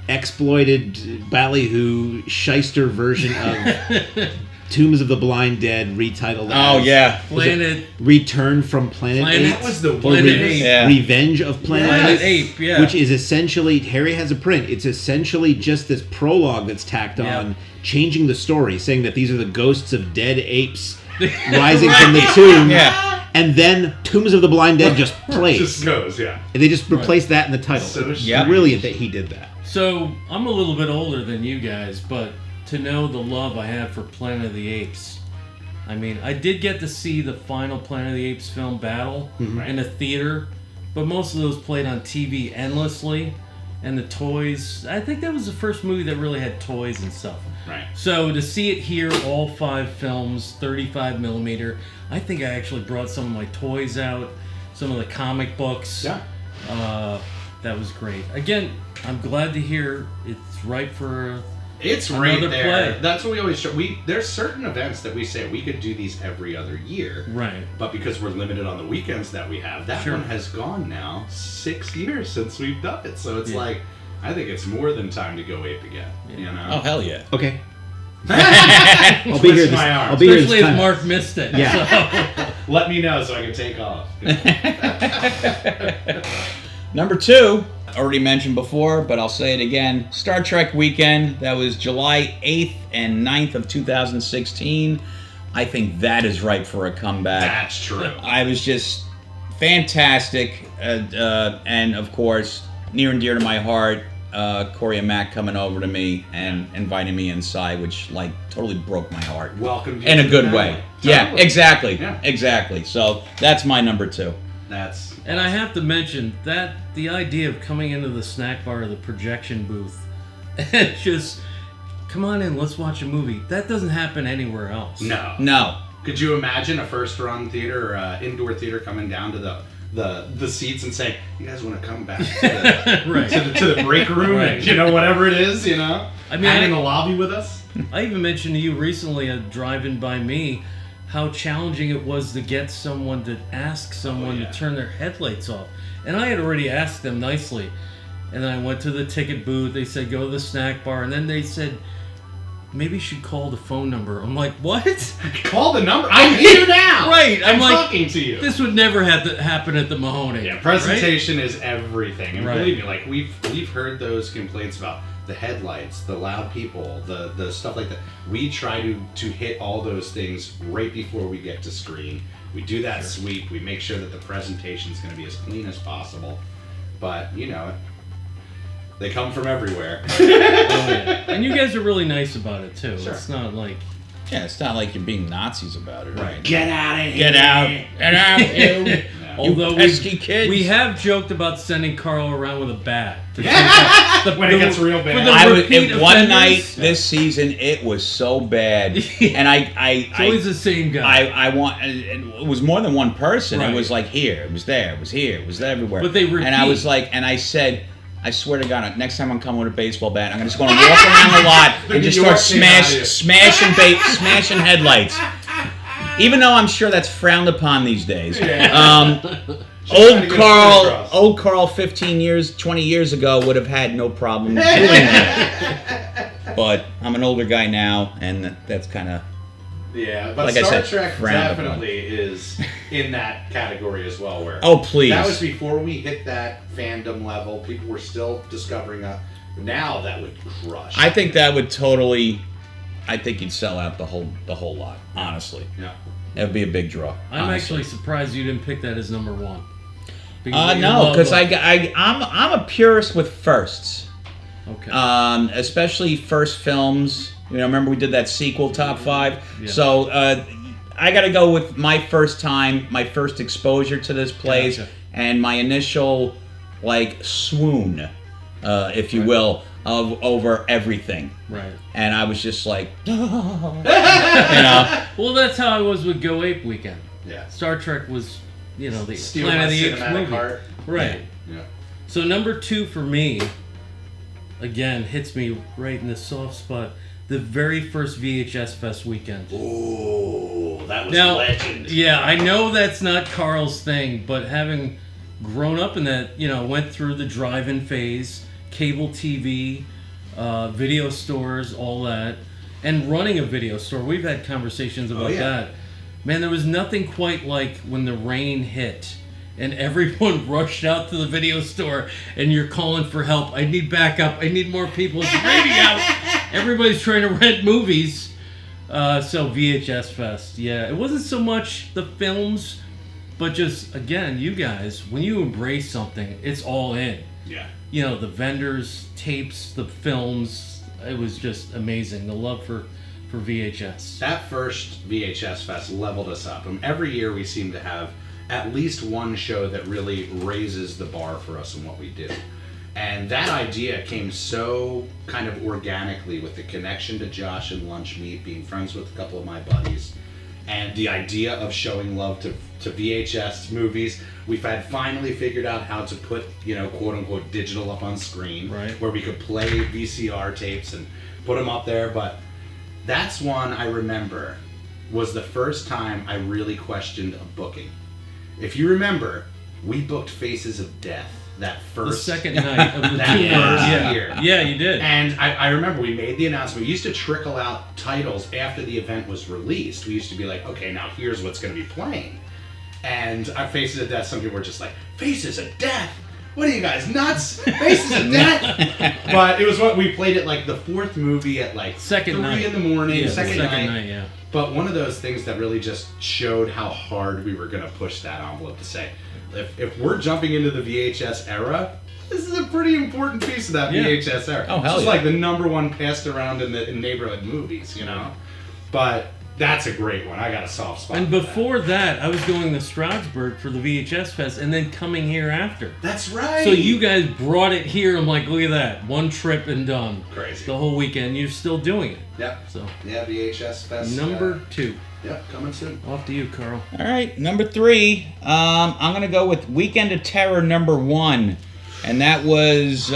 exploited, ballyhoo, shyster version of Tombs of the Blind Dead, retitled Oh, as yeah. Planet Return from Planet Planet- Apes. That was the or Planet weirdest- Ape. Yeah. Revenge of Planet Planet Apes. Ape, yeah. Which is essentially, Harry has a print, it's essentially just this prologue that's tacked Yeah. on, changing the story, saying that these are the ghosts of dead apes rising from the tomb. Yeah. And then Tombs of the Blind Dead just plays. Just goes, yeah. And they just replaced that in the title. So It's Yep. brilliant that he did that. So I'm a little bit older than you guys, but to know the love I have for Planet of the Apes, I mean, I did get to see the final Planet of the Apes film Battle in a theater, but most of those played on TV endlessly. And the toys, I think that was the first movie that really had toys and stuff. Right. So to see it here, all 5 films, 35 millimeter, I think I actually brought some of my toys out, some of the comic books. Yeah. That was great. Again, I'm glad to hear it's right for It's right another there. play. That's what we always show. There's certain events that we say we could do these every other year. Right. But because we're limited on the weekends that we have, that one has gone now 6 years since we've done it. So it's like, I think it's more than time to go ape again. Yeah. You know? Oh, hell yeah. Okay. I'll be here. I'll be here. Especially this if time. Mark missed it. Yeah. So. Let me know so I can take off. Number 2, already mentioned before, but I'll say it again. Star Trek weekend. That was July 8th and 9th of 2016. I think that is ripe for a comeback. That's true. I was just fantastic. And of course, near and dear to my heart, Corey and Matt coming over to me and inviting me inside, which like totally broke my heart. Welcome to In a the good family. way. Totally. Yeah, exactly. Yeah. Exactly. So that's my number 2. That's And I have to mention that the idea of coming into the snack bar or the projection booth and just, come on in, let's watch a movie. That doesn't happen anywhere else. No. Could you imagine a first-run theater or indoor theater coming down to the seats and saying, "You guys want to come back to the, Right. to the break room Right. and whatever it is, I mean, hang in the lobby with us." I even mentioned to you recently, driving by me, how challenging it was to get someone to ask someone to turn their headlights off. And I had already asked them nicely. And then I went to the ticket booth. They said, go to the snack bar. And then they said, maybe you should call the phone number. I'm like, what? Call the number. I'm here now. Right. I'm like, talking to you. This would never have to happen at the Mahoning. Yeah, presentation is everything. And Right. believe me, like we've heard those complaints about the headlights, the loud people, the stuff like that. We try to hit all those things right before we get to screen. We do that sweep. We make sure that the presentation is going to be as clean as possible. But, they come from everywhere. Oh, yeah. And you guys are really nice about it, too. Sure. It's not like... Yeah, it's not like you're being Nazis about it, right? Get out of here. Get out. Get out, you. Although pesky kids. we have joked about sending Carl around with a bat. When it gets real bad. I was repeat one offenders. night this season. It was so bad, and It's always the same guy. I want. It was more than one person. Right. It was like here. It was there. It was here. It was everywhere. But they And I repeat. was like, and I said, I swear to God, next time I'm coming with a baseball bat, I'm just going to walk around the lot and just start smashing headlights. Even though I'm sure that's frowned upon these days. Old Carl 15 years, 20 years ago would have had no problem doing that. But I'm an older guy now, and that's kind of... Yeah, but Like I Star said, Trek frowned upon. definitely is in that category as well. Where Oh, please. that was before we hit that fandom level. People were still discovering us. Now that would crush. I think that would totally... I think you'd sell out the whole lot, honestly. Yeah. That would be a big draw. I'm honestly. actually surprised you didn't pick that as number 1. No, because I'm a purist with firsts. Okay. Especially first films. Remember we did that sequel top 5. Yeah. So I got to go with my first time, my first exposure to this place, Gotcha. and my initial swoon, if you will, over everything. Right. And I was just like, Well, that's how I was with Go Ape Weekend. Yeah. Star Trek was, the Steal Planet my of the Apes cinematic movie. heart. Right. Yeah. So number 2 for me, again, hits me right in the soft spot. The very first VHS Fest weekend. Ooh, that was Now, legend. yeah, I know that's not Carl's thing, but having grown up in that, went through the drive-in phase, cable TV, video stores, all that, and running a video store. We've had conversations about that. Man, there was nothing quite like when the rain hit and everyone rushed out to the video store and you're calling for help. I need backup. I need more people. It's raining out. Everybody's trying to rent movies. So VHS Fest. Yeah, it wasn't so much the films, but just, again, you guys, when you embrace something, it's all in. Yeah. The vendors, tapes, the films. It was just amazing. The love for for VHS. That first VHS Fest leveled us up. Every year we seem to have at least one show that really raises the bar for us in what we do. And that idea came so kind of organically with the connection to Josh and Lunch Meat, being friends with a couple of my buddies, and the idea of showing love to VHS movies. We've finally figured out how to put, quote unquote, digital up on screen, right, where we could play VCR tapes and put them up there. But that's one I remember was the first time I really questioned a booking. If you remember, we booked Faces of Death that first... The second night of the that tour. first year. Yeah, you did. And I remember we made the announcement. We used to trickle out titles after the event was released. We used to be like, okay, now here's what's going to be playing. And our Faces of Death, some people were just like, Faces of Death? What are you guys, nuts? Faces of Death? But it was what we played it like the fourth movie at like second 3 night. in the morning, Yeah, second night. Yeah. But one of those things that really just showed how hard we were going to push that envelope to say, if we're jumping into the VHS era, this is a pretty important piece of that VHS era. Oh, hell it's yeah. like the number one passed around in neighborhood movies, But that's a great one. I got a soft spot. And for before that, I was going to Stroudsburg for the VHS Fest and then coming here after. That's right. So you guys brought it here. I'm like, look at that. One trip and done. Crazy. The whole weekend. You're still doing it. Yep. So Yeah, VHS Fest. number 2. Yep, coming soon. Off to you, Carl. All right, number 3. I'm going to go with Weekend of Terror number 1. And that was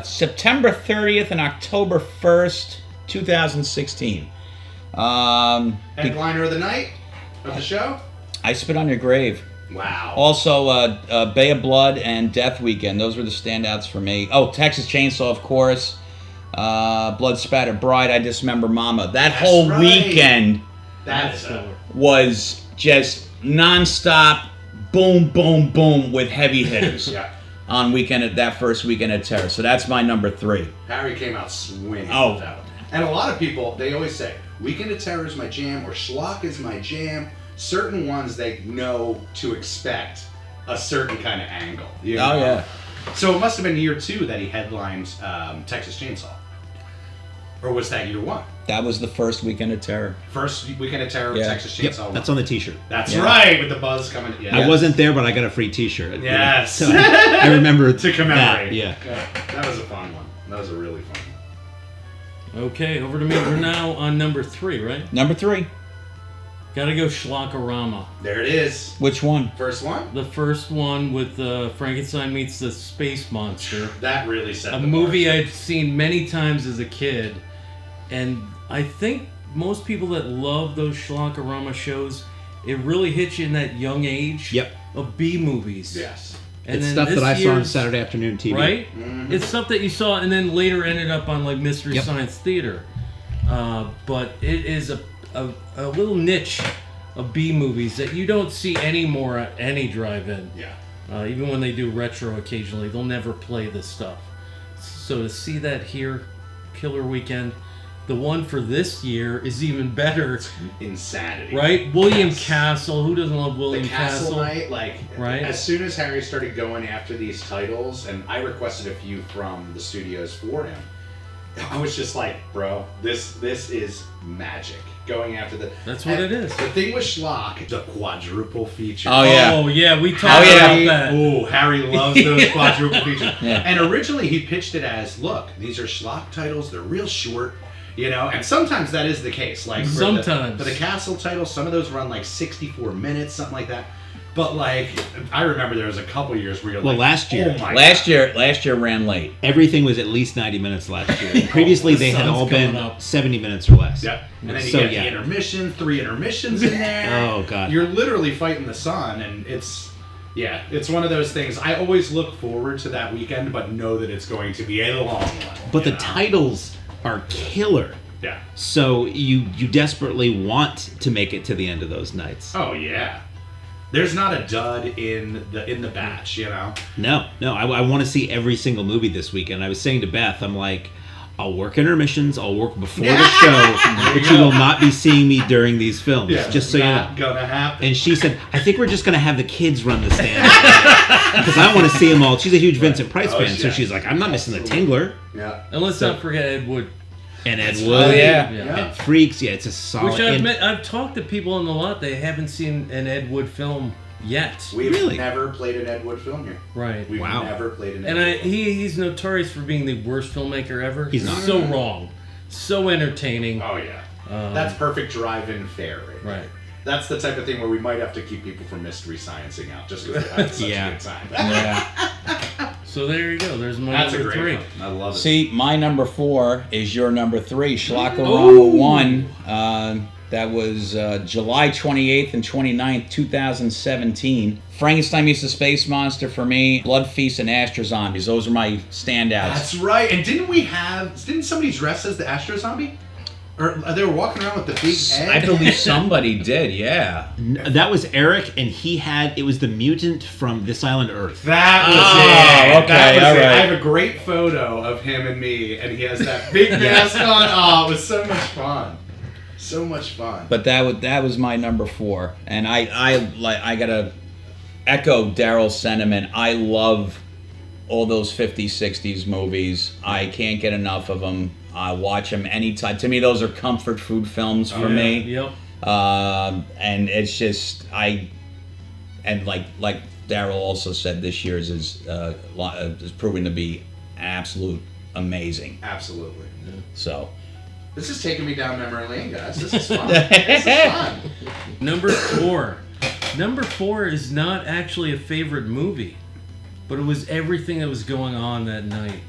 September 30th and October 1st, 2016. Headliner of the night of the show? I Spit on Your Grave. Wow. Also, Bay of Blood and Death Weekend. Those were the standouts for me. Oh, Texas Chainsaw, of course. Blood Spattered Bride, I Dismember Mama. That whole right. weekend That is was just nonstop boom, boom, boom with heavy hitters yeah. on that first Weekend of Terror. So that's my number 3. Harry came out swinging Oh. with that one. And a lot of people, they always say, Weekend of Terror is my jam, or Schlock is my jam. Certain ones they know to expect a certain kind of angle. You know? Oh, yeah. So it must have been year 2 that he headlined Texas Chainsaw. Or was that year 1? That was the first Weekend of Terror. First Weekend of Terror, Yeah. Texas Yep, Chainsaw 1. that's on the T-shirt. That's Yeah. right, with the buzz coming. Yeah. I wasn't there, but I got a free T-shirt. Yes. So I remember To commemorate. that, yeah. That was a fun one. That was a really fun one. Okay, over to me. We're now on number 3, right? Number 3. Gotta go Schlockorama. There it is. Which one? First one? The first one with Frankenstein meets the space monster. That really set A the movie bar. I'd seen many times as a kid. And I think most people that love those Schlockorama shows, it really hits you in that young age Yep. of B movies. Yes. And It's then stuff this that I saw on year's- Saturday afternoon TV. Right? Mm-hmm. It's stuff that you saw and then later ended up on like Mystery Yep. Science Theater. But it is a little niche of B movies that you don't see anymore at any drive-in. Yeah. Even when they do retro occasionally, they'll never play this stuff. So to see that here, Killer Weekend, the one for this year is even better, Insanity. right? William Yes. Castle. Who doesn't love The William Castle Castle? Night, like, Right. as soon as Harry started going after these titles, and I requested a few from the studios for him, I was just like, bro, this is magic. Going after the... That's what it is. The thing with Schlock, the quadruple feature. Oh, yeah. Oh yeah, we talked yeah. about that. Oh, Harry loves those Yeah. quadruple features. Yeah. And originally he pitched it as, look, these are Schlock titles, they're real short, and sometimes that is the case. Like for Sometimes. for the Castle titles, some of those run like 64 minutes, something like that. But like, I remember there was a couple years where you're Well, like, last year. oh my Last God. year ran late. Everything was at least 90 minutes last year. And previously, The they had sun's all been coming up. 70 minutes or less. Yep. And then you So, get yeah. the intermission, 3 intermissions in there. Oh, God. You're literally fighting the sun, and it's one of those things. I always look forward to that weekend, but know that it's going to be a long one. But you the know? titles are killer. Yeah. So you desperately want to make it to the end of those nights. Oh yeah. There's not a dud in the batch, No, I want to see every single movie this weekend. I was saying to Beth, I'm like, I'll work intermissions, I'll work before the show, but you will not be seeing me during these films, just so you know. Not gonna happen. And she said, I think we're just going to have the kids run the stand. Because I want to see them all. She's a huge Vincent Price fan, so yeah. she's like, I'm not missing the Tingler. Yeah. And let's not forget Ed Wood. And Ed That's Wood. right. Yeah. And Freaks. Yeah, it's a solid. Which and- I've talked to people on the lot. They haven't seen an Ed Wood film yet. We've Really? never played an Ed Wood film here. Right. We've Wow. never played an Ed And Wood film. he's notorious for being the worst filmmaker ever. He's not. So wrong. So entertaining. Oh, yeah. That's perfect drive-in fare right there. Right. That's the type of thing where we might have to keep people from mystery sciencing out just because we're having such Yeah. a good time. Yeah. So there you go. There's my That's a number great 3. one. I love it. See, my number 4 is your number 3, Schlockerama 1. That was July 28th and 29th, 2017. Frankenstein meets the Space Monster for me. Blood Feast and Astro Zombies. Those are my standouts. That's right. And didn't somebody dress as the Astro Zombie? Or they were walking around with the big head? I believe somebody did, yeah. That was Eric, and it was the mutant from This Island Earth. That was Oh, it. okay, That was all it. right. I have a great photo of him and me, and he has that big mask on. Oh, it was so much fun. So much fun. But that was my number 4. And I gotta echo Darryl's sentiment. I love all those 50s, 60s movies. I can't get enough of them. I watch them anytime. To me, those are comfort food films for me. Yep. And it's just like Darryl also said, this year's is proving to be absolute amazing. Absolutely. So This is taking me down memory lane, guys. This is fun. This is fun. Number 4. Number 4 is not actually a favorite movie, but it was everything that was going on that night,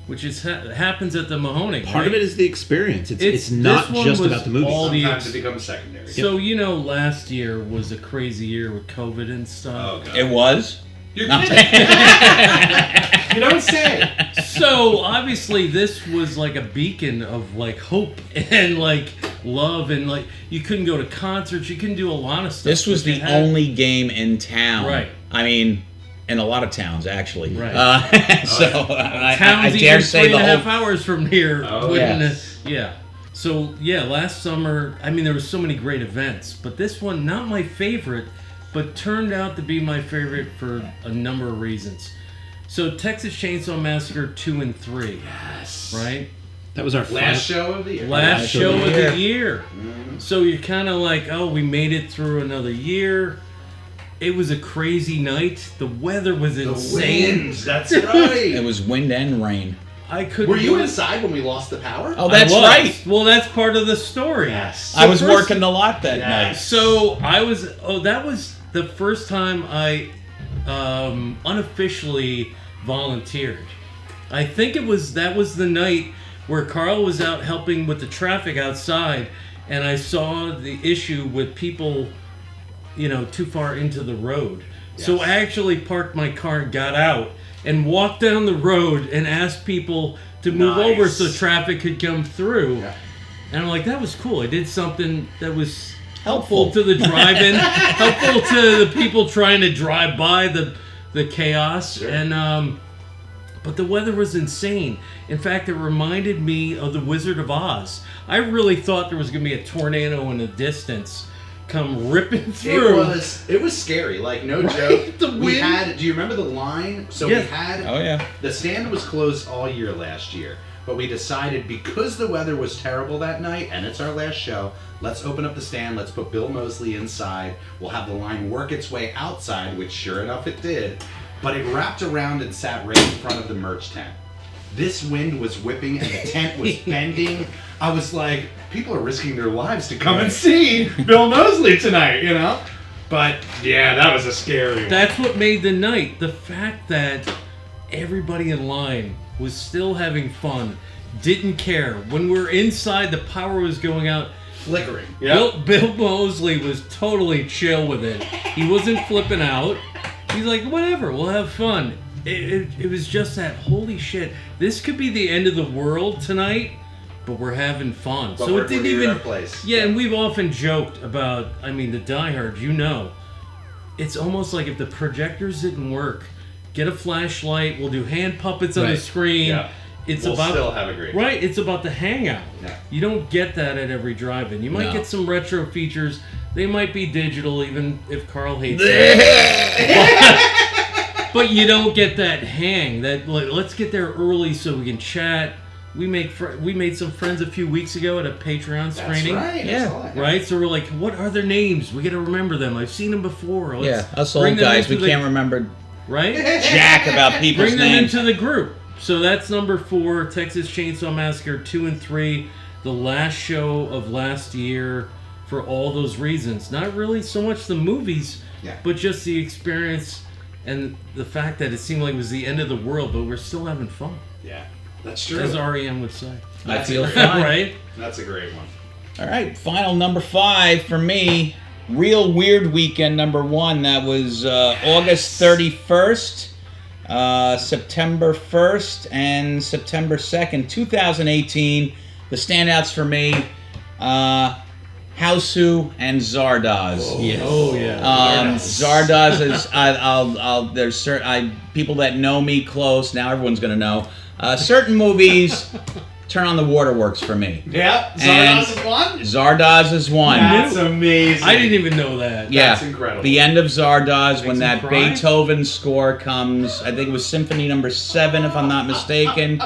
which is happens at the Mahoning. Part of it is the experience. It's not this one just was about the movie. all the Sometimes it becomes secondary. So last year was a crazy year with COVID and stuff. Oh, God. it was. You're kidding. You don't say. So obviously this was like a beacon of like hope and like love, and like you couldn't go to concerts, you couldn't do a lot of stuff. This was but the they had- only game in town. Right. I mean, in a lot of towns, actually. Right. I Towns dare even say the 3.5 whole. hours from here. Oh, wouldn't yes. it? Yeah. So yeah, last summer, I mean, there was so many great events, but this one, not my favorite, but turned out to be my favorite for a number of reasons. So Texas Chainsaw Massacre 2 and 3, Yes. right? That was our Last show of the year. Last show of the year. Mm. So you're kind of like, oh, we made it through another year. It was a crazy night. The weather was The insane. wind. That's right. It was wind and rain. I couldn't. Were you believe- inside when we lost the power? Oh, I that's was. right. Well, that's part of the story. Yes. I was first- working a lot that Yes. night. So I was. Oh, that was the first time I unofficially volunteered. I think that was the night where Carl was out helping with the traffic outside, and I saw the issue with people, too far into the road. So I actually parked my car and got out and walked down the road and asked people to move Nice. over so traffic could come through. Yeah. And I'm like, that was cool. I did something that was Helpful. helpful to the drive-in, helpful to the people trying to drive by the chaos. Sure. And but the weather was insane. In fact, it reminded me of the Wizard of Oz. I really thought there was going to be a tornado in the distance come ripping through. It was scary. Like, no Right? joke. The We wind. had. Do you remember the line? So Yes. we had. Oh yeah. The stand was closed all year last year, but we decided because the weather was terrible that night and it's our last show, let's open up the stand, let's put Bill Moseley inside, we'll have the line work its way outside, which sure enough it did, but it wrapped around and sat right in front of the merch tent. This wind was whipping and the tent was bending. I was like, people are risking their lives to come and see Bill Moseley tonight, But yeah, that was a scary one. That's what made the night. The fact that everybody in line was still having fun, didn't care. When we're inside, the power was going out. Flickering. Bill Moseley was totally chill with it. He wasn't flipping out. He's like, whatever, we'll have fun. It was just that, holy shit, this could be the end of the world tonight, but we're having fun. But so we're it didn't in even. our place. Yeah, and we've often joked about, the diehards, it's almost like if the projectors didn't work, get a flashlight, we'll do hand puppets on the Right. screen. Yeah. It's We'll about still have a great time. right. It's about the hangout. Yeah. You don't get that at every drive-in. You might No. get some retro features. They might be digital, even if Carl hates that. But you don't get that hang. That like, let's get there early so we can chat. we made some friends a few weeks ago at a Patreon screening. That's right. Yeah. Right? So we're like, what are their names? We got to remember them. I've seen them before. Let's Us bring old them guys, we into the- can't remember Right? jack about people's Bring them names. into the group. So that's number 4, Texas Chainsaw Massacre 2 and 3, the last show of last year for all those reasons. Not really so much the movies, but just the experience and the fact that it seemed like it was the end of the world, but we're still having fun. Yeah, that's true. As REM would say. I feel fine. Right? That's a great one. All right, final number 5 for me. Real Weird Weekend number 1. That was August 31st, September 1st, and September 2nd, 2018. The standouts for me, Hausu and Zardoz. Yes. Oh yeah. Zardoz is there's certain people that know me close. Now everyone's gonna know. Certain movies turn on the waterworks for me. Yeah, And Zardoz is one? Zardoz is one. That's amazing. I didn't even know that. Yeah, That's incredible. The end of Zardoz when me that cry? Beethoven score comes. I think it was Symphony Number 7, if I'm not mistaken.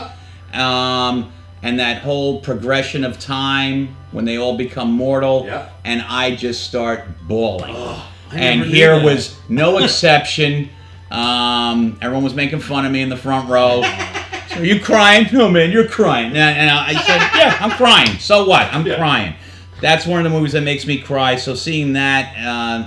And that whole progression of time when they all become mortal. Yeah. And I just start bawling. I And never knew here that. was no exception. Everyone was making fun of me in the front row. So, are you crying? No, man, you're crying. And I said, yeah, I'm crying. So what? I'm crying. That's one of the movies that makes me cry. So seeing that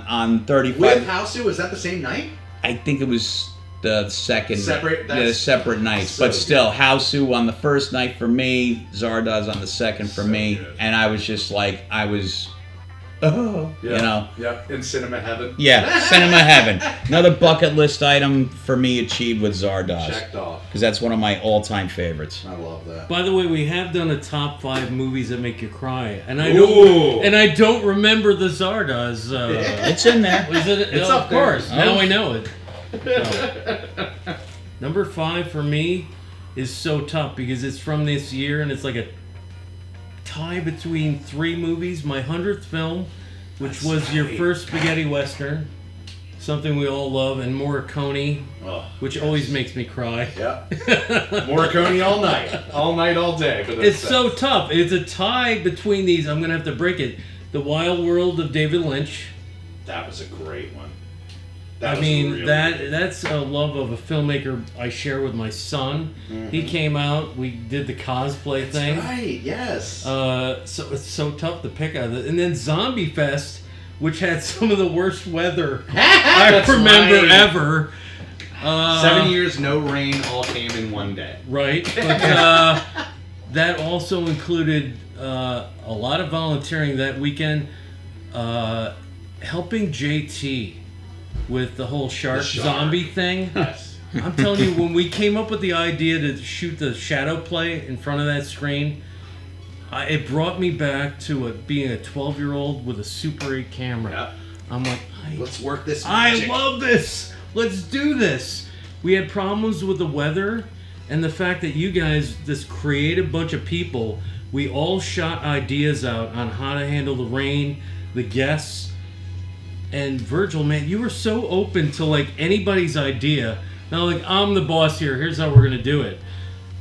on 35... With Hausu, was that the same night? I think it was the second... Separate? Yeah, separate nights. so But still, Hausu on the first night for me, Zardoz on the second for me. good. And I was just like, you know. Yeah, in cinema heaven. Yeah, cinema heaven. Another bucket list item for me achieved with Zardoz. Checked off. Because that's one of my all-time favorites. I love that. By the way, we have done a top 5 movies that make you cry, and I Ooh. don't remember the Zardoz. It's in there. Was it? It's of up there. course. Oh. Now I know it. So. Number 5 for me is so tough because it's from this year, and it's like a tie between 3 movies. My 100th film, which That's was your right. first spaghetti western, something we all love, and Morricone, Oh, which always makes me cry. yeah. Morricone all night. All night, all day. But It's so tough. It's a tie between these. I'm going to have to break it. The Wild World of David Lynch. That was a great one. I mean, that's a love of a filmmaker I share with my son. He came out, we did the cosplay thing. Right, yes. So it's so tough to pick out. And then Zombie Fest, which had some of the worst weather I That's remember right. ever. 7 years, no rain, all came in one day. Right, but that also included a lot of volunteering that weekend, helping JT with the whole shark zombie thing. Yes. I'm telling you, when we came up with the idea to shoot the shadow play in front of that screen, it brought me back to being a 12-year-old with a Super 8 camera. Yep. I'm like, Let's work this I magic. love this. Let's do this. We had problems with the weather and the fact that you guys, this creative bunch of people, we all shot ideas out on how to handle the rain, the guests. And Virgil, man, you were so open to like anybody's idea. Now, like, I'm the boss here. Here's how we're gonna do it.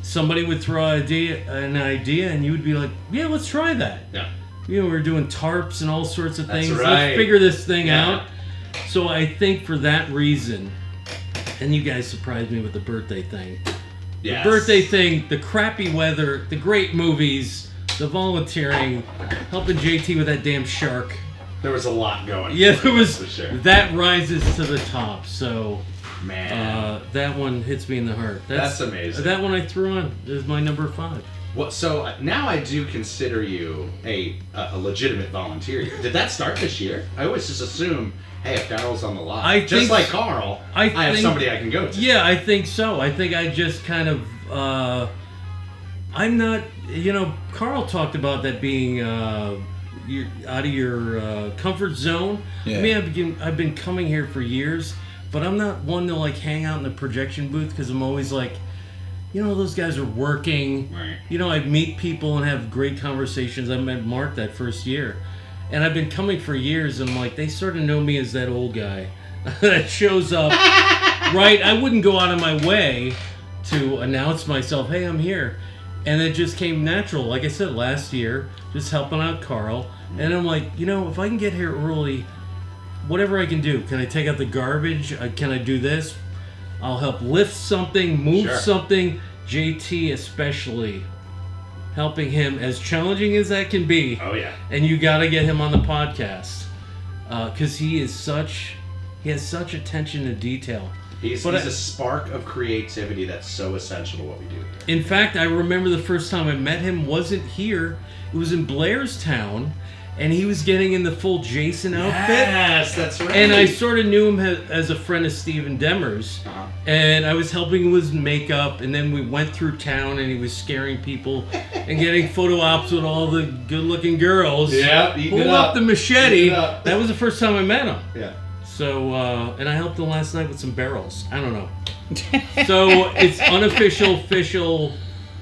Somebody would throw an idea, and you would be like, "Yeah, let's try that." Yeah. You know, we're doing tarps and all sorts of That's things. right. Let's figure this thing Yeah. out. So I think for that reason, and you guys surprised me with the birthday thing. Yes. The birthday thing, the crappy weather, the great movies, the volunteering, helping JT with that damn shark. There was a lot going. Yeah, there was. For sure. That rises to the top. So Man. that one hits me in the heart. That's amazing. That one I threw on is my number 5. Well, so now I do consider you a legitimate volunteer. Did that start this year? I always just assume, hey, if Darryl's on the lot, I just think- like Carl, I have think- somebody I can go to. Yeah, I think so. I think I just kind of. I'm not. You know, Carl talked about that being you're out of your comfort zone. Yeah. I mean, I've been coming here for years, but I'm not one to like hang out in the projection booth because I'm always like, you know, those guys are working. Right. You know, I meet people and have great conversations. I met Mark that first year, and I've been coming for years. And like, they sort of know me as that old guy that shows up. Right? I wouldn't go out of my way to announce myself. Hey, I'm here. And it just came natural. Like I said, last year, just helping out Carl. And I'm like, if I can get here early, whatever I can do. Can I take out the garbage? Can I do this? I'll help lift something, move something. JT especially. Helping him, as challenging as that can be. Oh, yeah. And you got to get him on the podcast. Because he has such attention to detail. He's a spark of creativity that's so essential to what we do. In fact, I remember the first time I met him wasn't here. It was in Blairstown, and he was getting in the full Jason outfit. Yes, that's right. And I sort of knew him as a friend of Steven Demers. And I was helping with his makeup, and then we went through town, and he was scaring people and getting photo ops with all the good-looking girls. Yeah, pull up the machete. That was the first time I met him. Yeah. So, and I helped him last night with some barrels. I don't know. So, it's unofficial, official.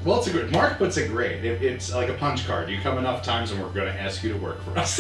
Well, Mark puts it great. It's like a punch card. You come enough times and we're going to ask you to work for us.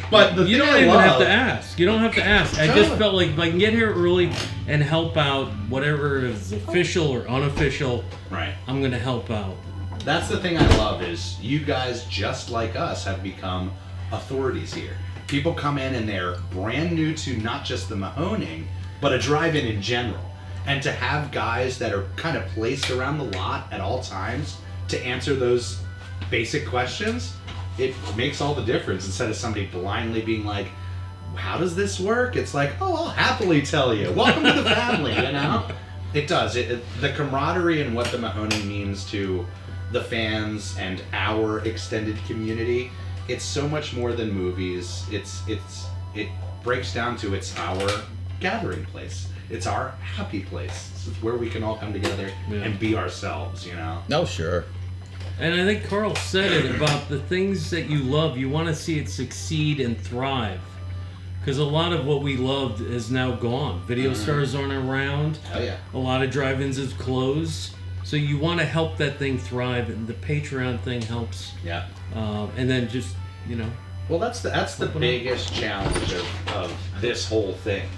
But you don't even have to ask. You don't have to ask. I just felt like if I can get here early and help out whatever is official or unofficial, right, I'm going to help out. That's the thing I love is you guys, just like us, have become authorities here. People come in and they're brand new to not just the Mahoning, but a drive-in in general. And to have guys that are kind of placed around the lot at all times to answer those basic questions, it makes all the difference. Instead of somebody blindly being like, how does this work? It's like, oh, I'll happily tell you. Welcome to the family, It does. The camaraderie and what the Mahoning means to the fans and our extended community, it's so much more than movies. It breaks down to it's our gathering place. It's our happy place. It's where we can all come together and be ourselves, No, sure. And I think Carl said it about the things that you love. You want to see it succeed and thrive. Because a lot of what we loved is now gone. Video stars aren't around. Oh, yeah. A lot of drive-ins have closed. So you want to help that thing thrive, and the Patreon thing helps. Yeah. And then just, Well, that's the biggest challenge of this whole thing,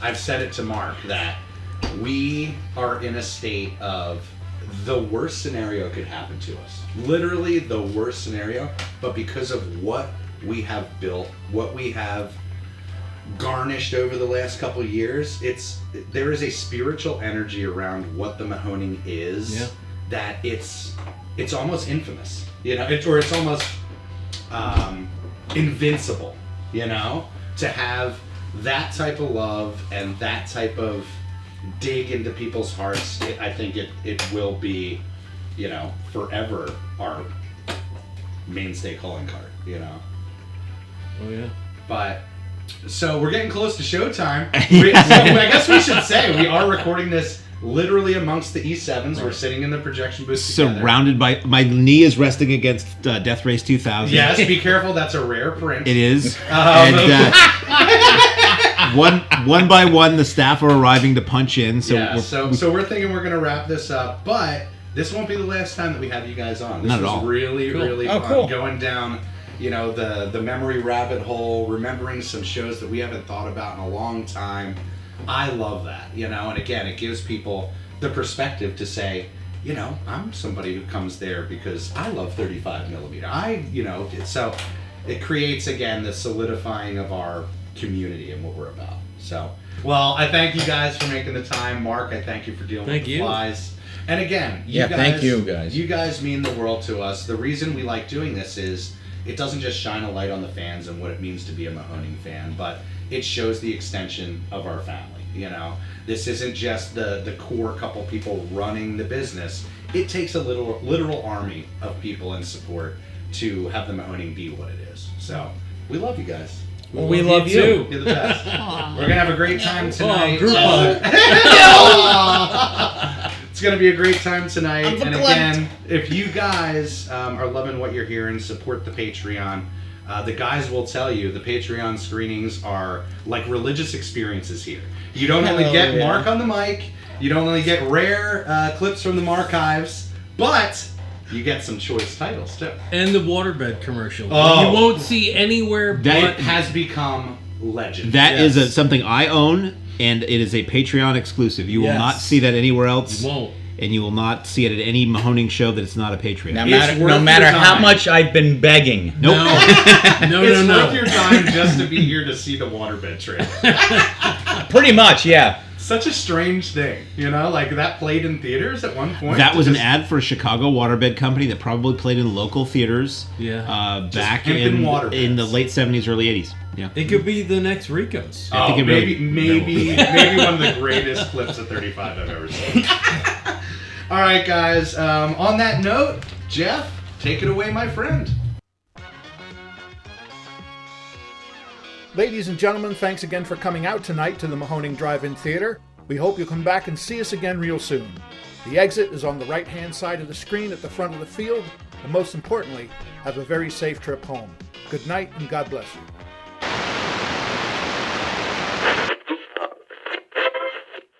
I've said it to Mark that we are in a state of the worst scenario could happen to us. Literally the worst scenario, but because of what we have built, what we have garnished over the last couple of years, there is a spiritual energy around what the Mahoning is that it's almost infamous, or it's almost invincible, to have that type of love and that type of dig into people's hearts. I think it will be, forever our mainstay calling card, Oh, yeah. But, so we're getting close to showtime. I guess we should say we are recording this literally amongst the E7s. We're sitting in the projection booth together. Surrounded by... My knee is resting against Death Race 2000. Yes, be careful. That's a rare print. It is. And one by one, the staff are arriving to punch in. So we're thinking we're going to wrap this up. But this won't be the last time that we have you guys on. This Not at was all. really, really fun. Cool. Going down... the memory rabbit hole, remembering some shows that we haven't thought about in a long time. I love that, and again, it gives people the perspective to say, I'm somebody who comes there because I love 35 millimeter. So it creates, again, the solidifying of our community and what we're about. So, well, I thank you guys for making the time. Mark, I thank you for dealing with the flies. And again, thank you guys. You guys mean the world to us. The reason we like doing this is it doesn't just shine a light on the fans and what it means to be a Mahoning fan, but it shows the extension of our family. This isn't just the core couple people running the business. It takes a literal army of people and support to have the Mahoning be what it is. So we love you guys. Well, we love you. You're the best. We're gonna have a great time tonight. It's going to be a great time tonight. And again, if you guys are loving what you're hearing, support the Patreon. The guys will tell you the Patreon screenings are like religious experiences here. You don't only get Mark on the mic, you don't only get rare clips from the Marchives, but you get some choice titles too. And the waterbed commercial. Oh. You won't see anywhere that has become legend. That is something I own. And it is a Patreon exclusive. You will not see that anywhere else. You won't. and you will not see it at any Mahoning show that it's not a Patriot. No It's matter, worth no matter your how time. much I've been begging. Nope. No, It's no, worth your time just to be here to see the waterbed trailer. Pretty much, yeah. Such a strange thing, you know, like that played in theaters at one point. That was an Just- ad for a Chicago waterbed company that probably played in local theaters. Yeah. Back pimping in waterbeds. the late 70s, early 80s. Yeah. It could be the next Ricos. I think Oh, it really- maybe one of the greatest clips of 35 I've ever seen. All right, guys. On that note, Jeff, take it away, my friend. Ladies and gentlemen, thanks again for coming out tonight to the Mahoning Drive-In Theater. We hope you'll come back and see us again real soon. The exit is on the right-hand side of the screen at the front of the field, and most importantly, have a very safe trip home. Good night and God bless you.